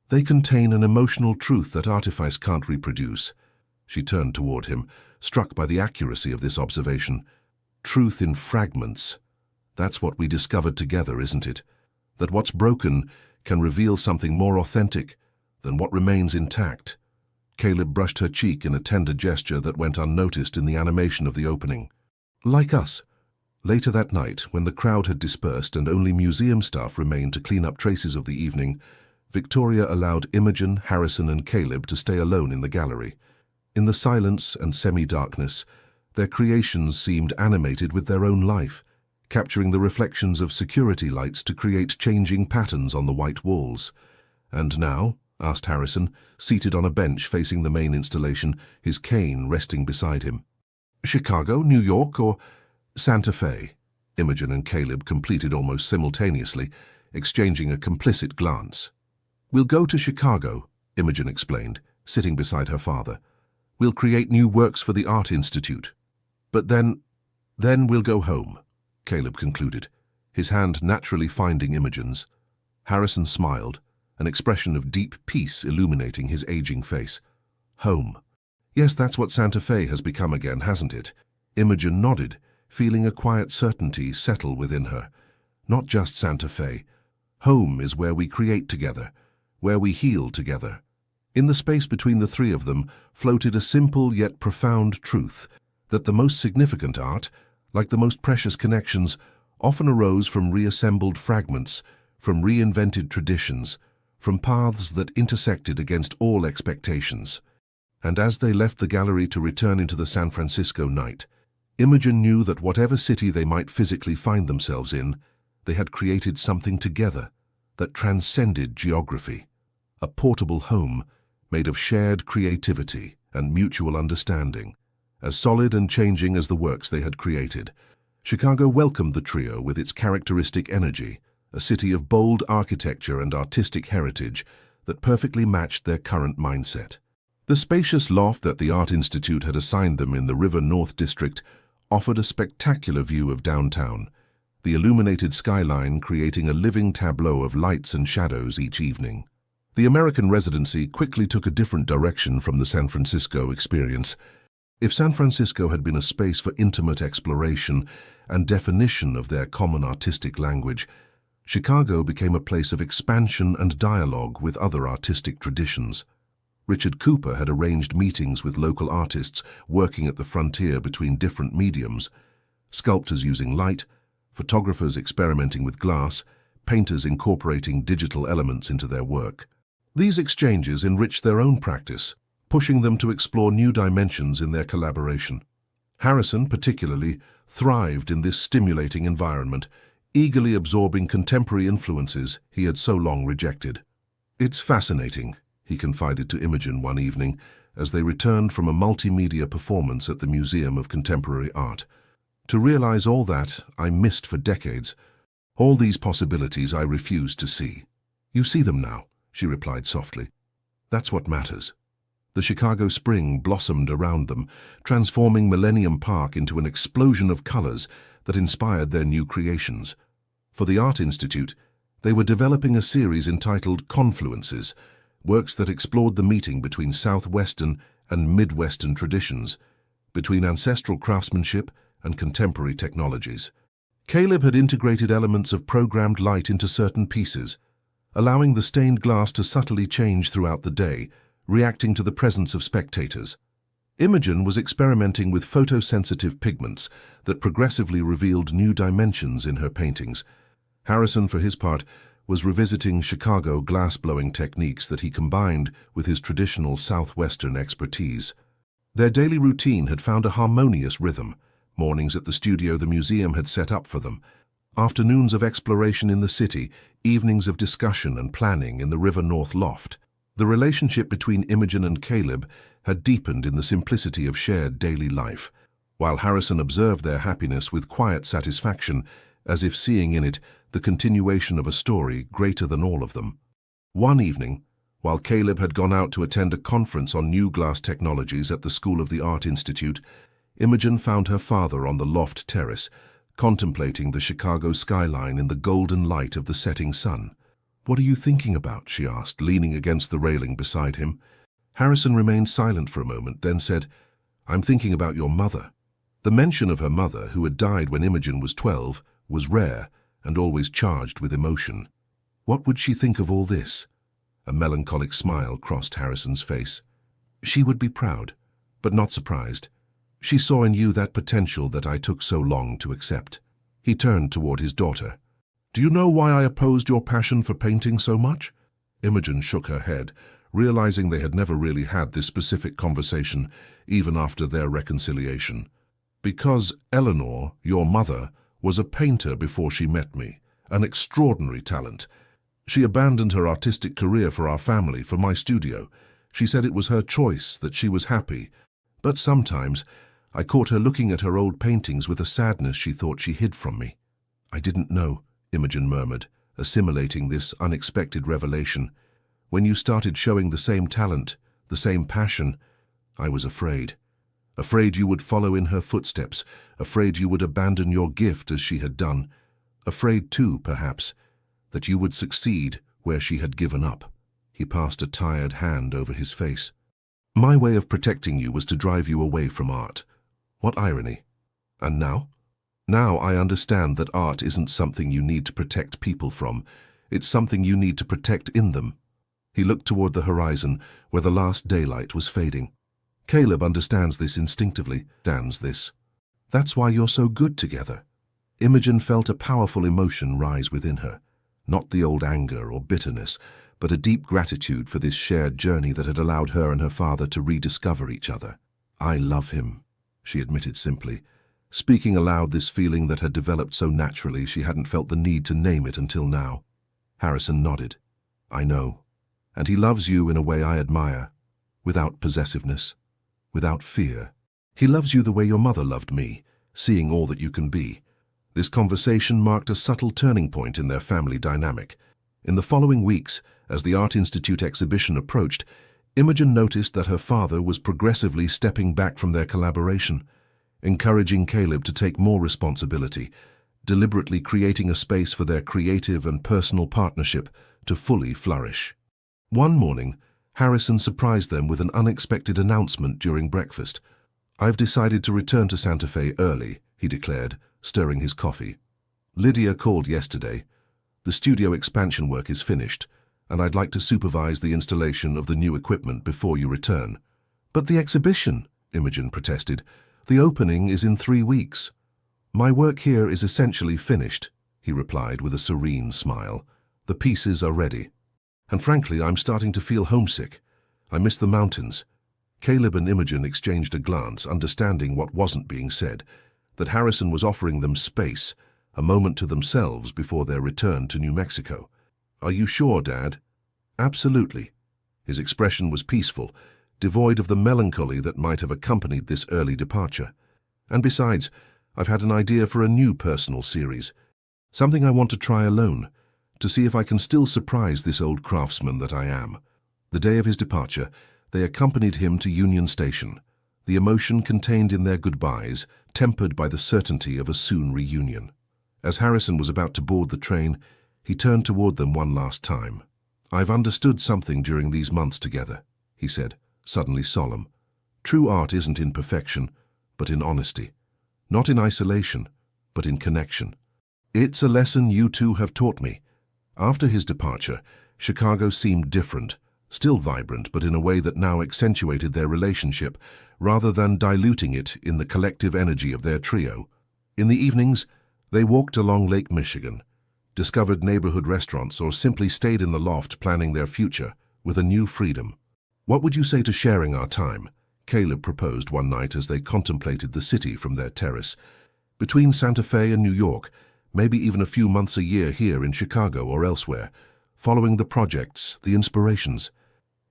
They contain an emotional truth that artifice can't reproduce. She turned toward him, struck by the accuracy of this observation. Truth in fragments. That's what we discovered together, isn't it? That what's broken can reveal something more authentic than what remains intact. Caleb brushed her cheek in a tender gesture that went unnoticed in the animation of the opening. Like us. Later that night, when the crowd had dispersed and only museum staff remained to clean up traces of the evening, Victoria allowed Imogen, Harrison, and Caleb to stay alone in the gallery. In the silence and semi-darkness, their creations seemed animated with their own life, capturing the reflections of security lights to create changing patterns on the white walls. And now, asked Harrison, seated on a bench facing the main installation, his cane resting beside him. Chicago, New York, or Santa Fe? Imogen and Caleb completed almost simultaneously, exchanging a complicit glance. We'll go to Chicago, Imogen explained, sitting beside her father. We'll create new works for the Art Institute. But then we'll go home, Caleb concluded, his hand naturally finding Imogen's. Harrison smiled, an expression of deep peace illuminating his aging face. Home. Yes, that's what Santa Fe has become again, hasn't it? Imogen nodded, feeling a quiet certainty settle within her. Not just Santa Fe. Home is where we create together, where we heal together. In the space between the three of them floated a simple yet profound truth, that the most significant art, like the most precious connections, often arose from reassembled fragments, from reinvented traditions, from paths that intersected against all expectations. And as they left the gallery to return into the San Francisco night, Imogen knew that whatever city they might physically find themselves in, they had created something together that transcended geography, a portable home made of shared creativity and mutual understanding, as solid and changing as the works they had created. Chicago welcomed the trio with its characteristic energy, a city of bold architecture and artistic heritage that perfectly matched their current mindset. The spacious loft that the Art Institute had assigned them in the River North District offered a spectacular view of downtown, the illuminated skyline creating a living tableau of lights and shadows each evening. The American residency quickly took a different direction from the San Francisco experience. If San Francisco had been a space for intimate exploration and definition of their common artistic language, Chicago became a place of expansion and dialogue with other artistic traditions. Richard Cooper had arranged meetings with local artists working at the frontier between different mediums, sculptors using light, photographers experimenting with glass, painters incorporating digital elements into their work. These exchanges enriched their own practice, pushing them to explore new dimensions in their collaboration. Harrison, particularly, thrived in this stimulating environment, eagerly absorbing contemporary influences he had so long rejected. "It's fascinating," he confided to Imogen one evening as they returned from a multimedia performance at the Museum of Contemporary Art. "To realize all that I missed for decades, all these possibilities I refused to see." "You see them now," she replied softly. "That's what matters." The Chicago spring blossomed around them, transforming Millennium Park into an explosion of colors that inspired their new creations. For the Art Institute, they were developing a series entitled Confluences, works that explored the meeting between Southwestern and Midwestern traditions, between ancestral craftsmanship and contemporary technologies. Caleb had integrated elements of programmed light into certain pieces, allowing the stained glass to subtly change throughout the day, reacting to the presence of spectators. Imogen was experimenting with photosensitive pigments that progressively revealed new dimensions in her paintings. Harrison, for his part, was revisiting Chicago glass-blowing techniques that he combined with his traditional Southwestern expertise. Their daily routine had found a harmonious rhythm, mornings at the studio the museum had set up for them, afternoons of exploration in the city, evenings of discussion and planning in the River North loft. The relationship between Imogen and Caleb had deepened in the simplicity of shared daily life, while Harrison observed their happiness with quiet satisfaction, as if seeing in it the continuation of a story greater than all of them. One evening, while Caleb had gone out to attend a conference on new glass technologies at the School of the Art Institute, Imogen found her father on the loft terrace, contemplating the Chicago skyline in the golden light of the setting sun. "What are you thinking about?" she asked, leaning against the railing beside him. Harrison remained silent for a moment, then said, "I'm thinking about your mother." The mention of her mother, who had died when Imogen was 12, was rare and always charged with emotion. What would she think of all this? A melancholic smile crossed Harrison's face. "She would be proud, but not surprised. She saw in you that potential that I took so long to accept." He turned toward his daughter. "Do you know why I opposed your passion for painting so much?" Imogen shook her head, realizing they had never really had this specific conversation, even after their reconciliation. "Because Eleanor, your mother, was a painter before she met me, an extraordinary talent. She abandoned her artistic career for our family, for my studio. She said it was her choice, that she was happy. But sometimes I caught her looking at her old paintings with a sadness she thought she hid from me." "I didn't know," Imogen murmured, assimilating this unexpected revelation. "When you started showing the same talent, the same passion, I was afraid. Afraid you would follow in her footsteps, afraid you would abandon your gift as she had done. Afraid, too, perhaps, that you would succeed where she had given up." He passed a tired hand over his face. "My way of protecting you was to drive you away from art." What irony. And now? Now I understand that art isn't something you need to protect people from. It's something you need to protect in them. He looked toward the horizon, where the last daylight was fading. Caleb understands this instinctively, That's why you're so good together. Imogen felt a powerful emotion rise within her. Not the old anger or bitterness, but a deep gratitude for this shared journey that had allowed her and her father to rediscover each other. I love him, she admitted simply, speaking aloud this feeling that had developed so naturally she hadn't felt the need to name it until now. Harrison nodded. I know. And he loves you in a way I admire, without possessiveness, without fear. He loves you the way your mother loved me, seeing all that you can be. This conversation marked a subtle turning point in their family dynamic. In the following weeks, as the Art Institute exhibition approached, Imogen noticed that her father was progressively stepping back from their collaboration, encouraging Caleb to take more responsibility, deliberately creating a space for their creative and personal partnership to fully flourish. One morning, Harrison surprised them with an unexpected announcement during breakfast. I've decided to return to Santa Fe early, he declared, stirring his coffee. Lydia called yesterday. The studio expansion work is finished, and I'd like to supervise the installation of the new equipment before you return. But the exhibition, Imogen protested. The opening is in 3 weeks. My work here is essentially finished, he replied with a serene smile. The pieces are ready. And frankly, I'm starting to feel homesick. I miss the mountains. Caleb and Imogen exchanged a glance, understanding what wasn't being said, that Harrison was offering them space, a moment to themselves before their return to New Mexico. Are you sure, Dad? Absolutely. His expression was peaceful, devoid of the melancholy that might have accompanied this early departure. And besides, I've had an idea for a new personal series, something I want to try alone, to see if I can still surprise this old craftsman that I am. The day of his departure, they accompanied him to Union Station, the emotion contained in their goodbyes tempered by the certainty of a soon reunion. As Harrison was about to board the train, he turned toward them one last time. I've understood something during these months together, he said, suddenly solemn. True art isn't in perfection, but in honesty. Not in isolation, but in connection. It's a lesson you two have taught me. After his departure, Chicago seemed different, still vibrant, but in a way that now accentuated their relationship, rather than diluting it in the collective energy of their trio. In the evenings, they walked along Lake Michigan, discovered neighborhood restaurants, or simply stayed in the loft planning their future with a new freedom. What would you say to sharing our time? Caleb proposed one night as they contemplated the city from their terrace. Between Santa Fe and New York, maybe even a few months a year here in Chicago or elsewhere, following the projects, the inspirations.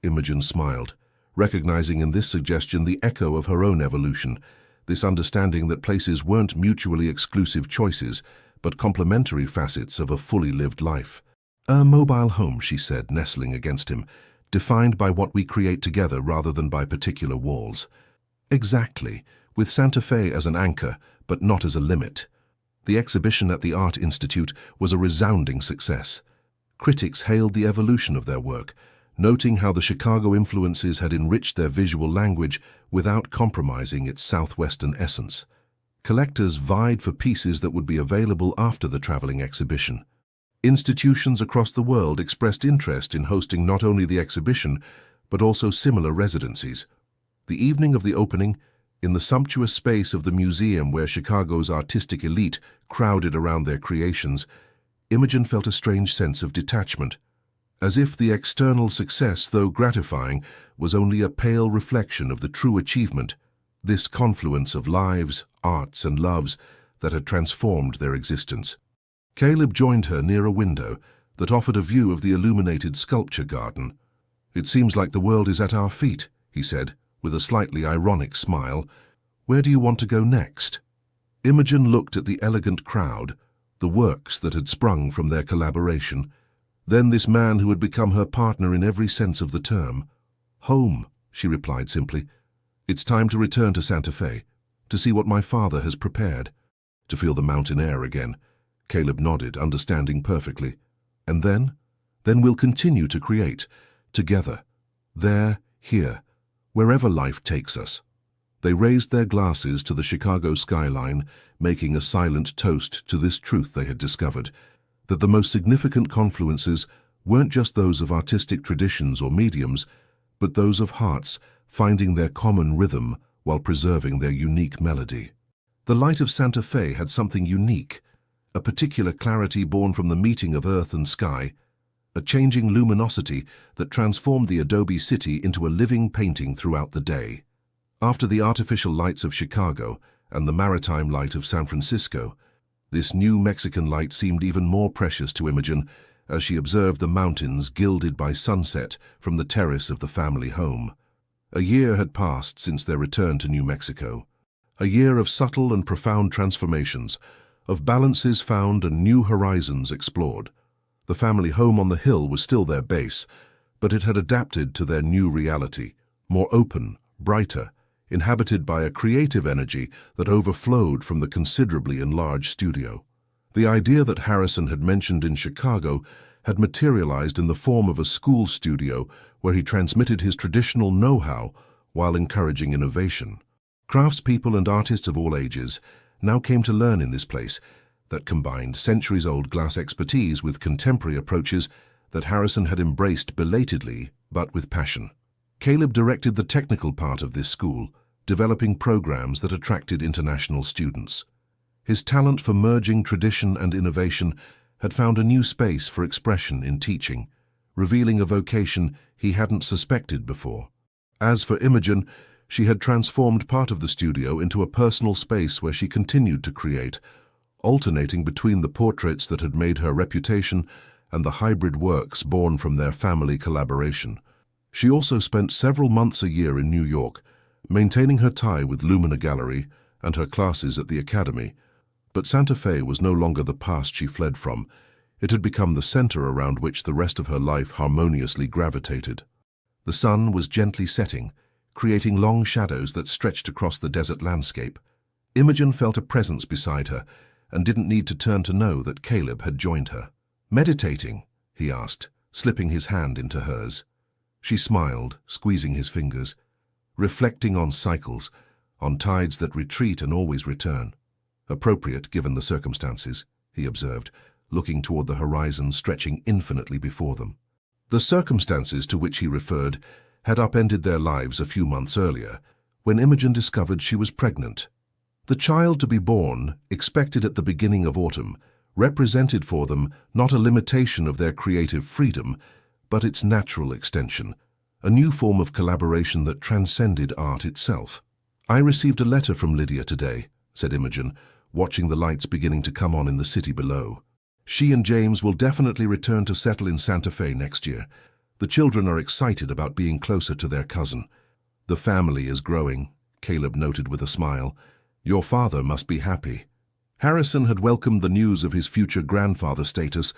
Imogen smiled, recognizing in this suggestion the echo of her own evolution, this understanding that places weren't mutually exclusive choices, but complementary facets of a fully lived life. A mobile home, she said, nestling against him, defined by what we create together rather than by particular walls. Exactly, with Santa Fe as an anchor, but not as a limit. The exhibition at the Art Institute was a resounding success. Critics hailed the evolution of their work, noting how the Chicago influences had enriched their visual language without compromising its southwestern essence. Collectors vied for pieces that would be available after the traveling exhibition. Institutions across the world expressed interest in hosting not only the exhibition, but also similar residencies. The evening of the opening, in the sumptuous space of the museum where Chicago's artistic elite crowded around their creations, Imogen felt a strange sense of detachment, as if the external success, though gratifying, was only a pale reflection of the true achievement, this confluence of lives, arts, and loves that had transformed their existence. Caleb joined her near a window that offered a view of the illuminated sculpture garden. It seems like the world is at our feet, he said, with a slightly ironic smile. Where do you want to go next? Imogen looked at the elegant crowd, the works that had sprung from their collaboration, then this man who had become her partner in every sense of the term. Home, she replied simply. It's time to return to Santa Fe, to see what my father has prepared, to feel the mountain air again. Caleb nodded, understanding perfectly. And then? Then we'll continue to create, together, there, here, wherever life takes us. They raised their glasses to the Chicago skyline, making a silent toast to this truth they had discovered, that the most significant confluences weren't just those of artistic traditions or mediums, but those of hearts finding their common rhythm while preserving their unique melody. The light of Santa Fe had something unique, a particular clarity born from the meeting of earth and sky, a changing luminosity that transformed the adobe city into a living painting throughout the day. After the artificial lights of Chicago and the maritime light of San Francisco, this new Mexican light seemed even more precious to Imogen as she observed the mountains gilded by sunset from the terrace of the family home. A year had passed since their return to New Mexico, a year of subtle and profound transformations, of balances found and new horizons explored. The family home on the hill was still their base, but it had adapted to their new reality, more open, brighter, inhabited by a creative energy that overflowed from the considerably enlarged studio. The idea that Harrison had mentioned in Chicago had materialized in the form of a school studio where he transmitted his traditional know-how while encouraging innovation. Craftspeople and artists of all ages now came to learn in this place that combined centuries-old glass expertise with contemporary approaches that Harrison had embraced belatedly but with passion. Caleb directed the technical part of this school, developing programs that attracted international students. His talent for merging tradition and innovation had found a new space for expression in teaching, revealing a vocation he hadn't suspected before. As for Imogen, she had transformed part of the studio into a personal space where she continued to create, alternating between the portraits that had made her reputation and the hybrid works born from their family collaboration. She also spent several months a year in New York, maintaining her tie with Lumina Gallery and her classes at the Academy. But Santa Fe was no longer the past she fled from. It had become the center around which the rest of her life harmoniously gravitated. The sun was gently setting, creating long shadows that stretched across the desert landscape. Imogen felt a presence beside her and didn't need to turn to know that Caleb had joined her. "Meditating?" he asked, slipping his hand into hers. She smiled, squeezing his fingers, reflecting on cycles, on tides that retreat and always return. "Appropriate given the circumstances," he observed, looking toward the horizon stretching infinitely before them. The circumstances to which he referred had upended their lives a few months earlier, when Imogen discovered she was pregnant. The child to be born, expected at the beginning of autumn, represented for them not a limitation of their creative freedom, but its natural extension, a new form of collaboration that transcended art itself. "I received a letter from Lydia today," said Imogen, watching the lights beginning to come on in the city below. "She and James will definitely return to settle in Santa Fe next year. The children are excited about being closer to their cousin. The family is growing," Caleb noted with a smile. "Your father must be happy." Harrison had welcomed the news of his future grandfather status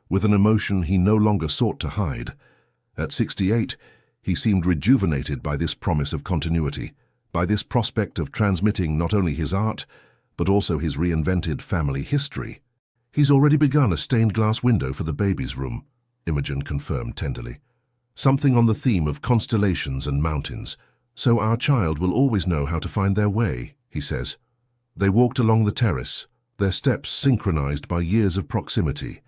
with an emotion he no longer sought to hide. At 68, he seemed rejuvenated by this promise of continuity, by this prospect of transmitting not only his art, but also his reinvented family history. "He's already begun a stained glass window for the baby's room," Imogen confirmed tenderly. "Something on the theme of constellations and mountains. So our child will always know how to find their way," he says. They walked along the terrace, their steps synchronized by years of proximity,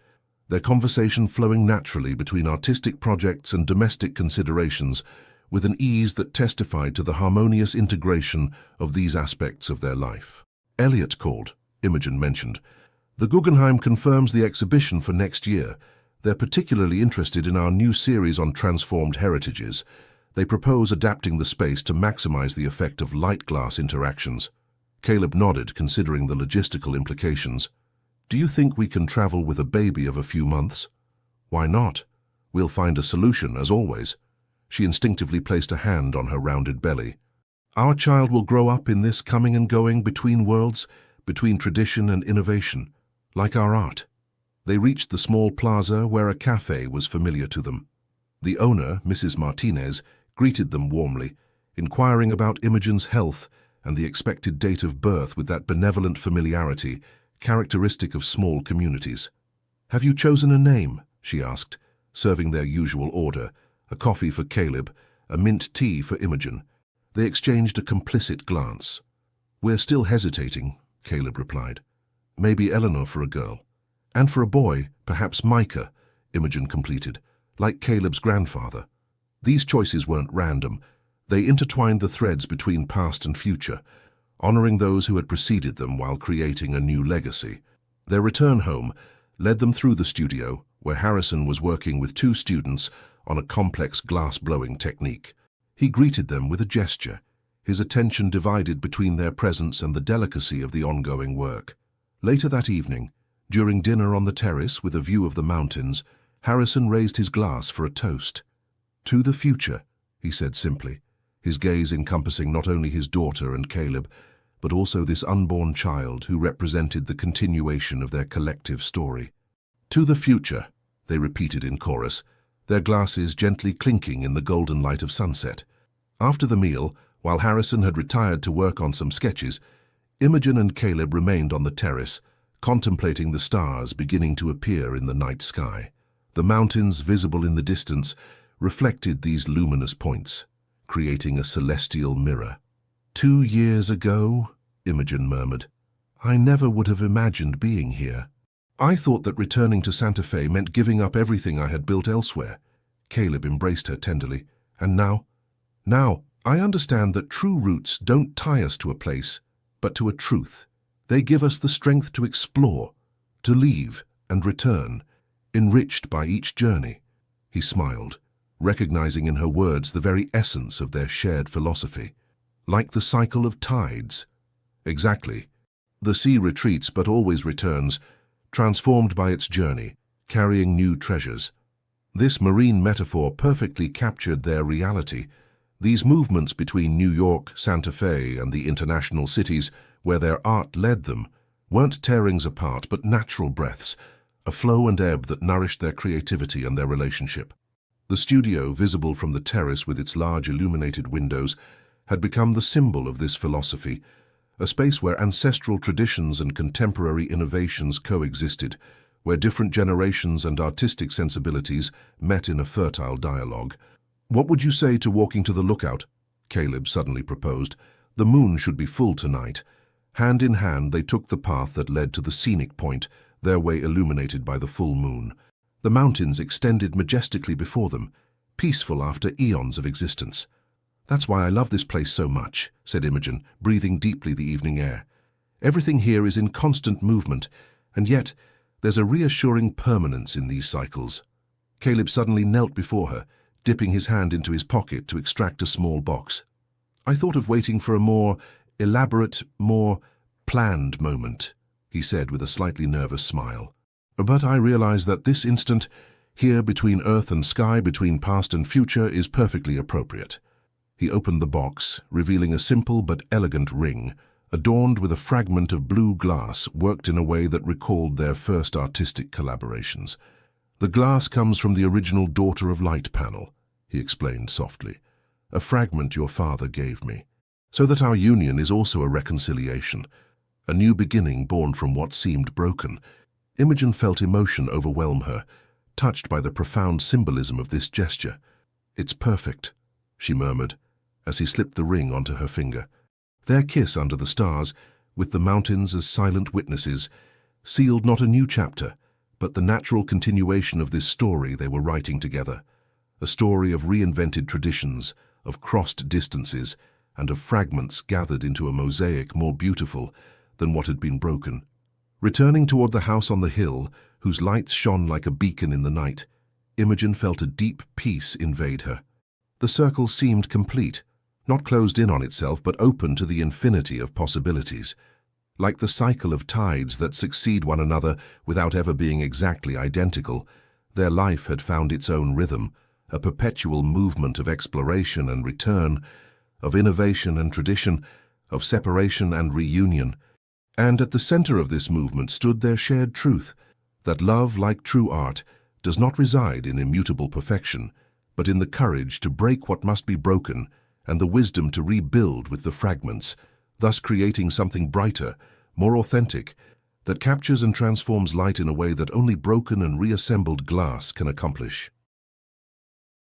their conversation flowing naturally between artistic projects and domestic considerations with an ease that testified to the harmonious integration of these aspects of their life. "Elliot called," Imogen mentioned. "The Guggenheim confirms the exhibition for next year. They're particularly interested in our new series on transformed heritages. They propose adapting the space to maximize the effect of light-glass interactions." Caleb nodded, considering the logistical implications. "Do you think we can travel with a baby of a few months?" "Why not? We'll find a solution, as always." She instinctively placed a hand on her rounded belly. "Our child will grow up in this coming and going between worlds, between tradition and innovation, like our art." They reached the small plaza where a cafe was familiar to them. The owner, Mrs. Martinez, greeted them warmly, inquiring about Imogen's health and the expected date of birth with that benevolent familiarity characteristic of small communities. "Have you chosen a name?" she asked, serving their usual order, a coffee for Caleb, a mint tea for Imogen. They exchanged a complicit glance. "We're still hesitating," Caleb replied. "Maybe Eleanor for a girl. And for a boy, perhaps Micah," Imogen completed, "like Caleb's grandfather." These choices weren't random. They intertwined the threads between past and future, honoring those who had preceded them while creating a new legacy. Their return home led them through the studio, where Harrison was working with 2 students on a complex glass-blowing technique. He greeted them with a gesture, his attention divided between their presence and the delicacy of the ongoing work. Later that evening, during dinner on the terrace with a view of the mountains, Harrison raised his glass for a toast. "To the future," he said simply, his gaze encompassing not only his daughter and Caleb, but also this unborn child who represented the continuation of their collective story. "To the future," they repeated in chorus, their glasses gently clinking in the golden light of sunset. After the meal, while Harrison had retired to work on some sketches, Imogen and Caleb remained on the terrace, contemplating the stars beginning to appear in the night sky. The mountains, visible in the distance, reflected these luminous points, creating a celestial mirror. "2 years ago," Imogen murmured, "I never would have imagined being here. I thought that returning to Santa Fe meant giving up everything I had built elsewhere." Caleb embraced her tenderly. "And now I understand that true roots don't tie us to a place, but to a truth. They give us the strength to explore, to leave and return, enriched by each journey." He smiled, recognizing in her words the very essence of their shared philosophy. "Like the cycle of tides." "Exactly. The sea retreats but always returns, transformed by its journey, carrying new treasures." This marine metaphor perfectly captured their reality. These movements between New York, Santa Fe, and the international cities where their art led them weren't tearings apart but natural breaths, a flow and ebb that nourished their creativity and their relationship. The studio, visible from the terrace with its large illuminated windows, had become the symbol of this philosophy, a space where ancestral traditions and contemporary innovations coexisted, where different generations and artistic sensibilities met in a fertile dialogue. "What would you say to walking to the lookout?" Caleb suddenly proposed. "The moon should be full tonight." Hand in hand, they took the path that led to the scenic point, their way illuminated by the full moon. The mountains extended majestically before them, peaceful after eons of existence. "That's why I love this place so much," said Imogen, breathing deeply the evening air. "Everything here is in constant movement, and yet there's a reassuring permanence in these cycles." Caleb suddenly knelt before her, dipping his hand into his pocket to extract a small box. "I thought of waiting for a more elaborate, more planned moment," he said with a slightly nervous smile. "But I realize that this instant, here between earth and sky, between past and future, is perfectly appropriate." He opened the box, revealing a simple but elegant ring, adorned with a fragment of blue glass worked in a way that recalled their first artistic collaborations. "The glass comes from the original Daughter of Light panel," he explained softly, "a fragment your father gave me, so that our union is also a reconciliation, a new beginning born from what seemed broken." Imogen felt emotion overwhelm her, touched by the profound symbolism of this gesture. "It's perfect," she murmured, as he slipped the ring onto her finger. Their kiss under the stars, with the mountains as silent witnesses, sealed not a new chapter, but the natural continuation of this story they were writing together, a story of reinvented traditions, of crossed distances, and of fragments gathered into a mosaic more beautiful than what had been broken. Returning toward the house on the hill, whose lights shone like a beacon in the night, Imogen felt a deep peace invade her. The circle seemed complete, not closed in on itself, but open to the infinity of possibilities. Like the cycle of tides that succeed one another without ever being exactly identical, their life had found its own rhythm, a perpetual movement of exploration and return, of innovation and tradition, of separation and reunion. And at the center of this movement stood their shared truth, that love, like true art, does not reside in immutable perfection, but in the courage to break what must be broken and the wisdom to rebuild with the fragments, thus creating something brighter, more authentic, that captures and transforms light in a way that only broken and reassembled glass can accomplish.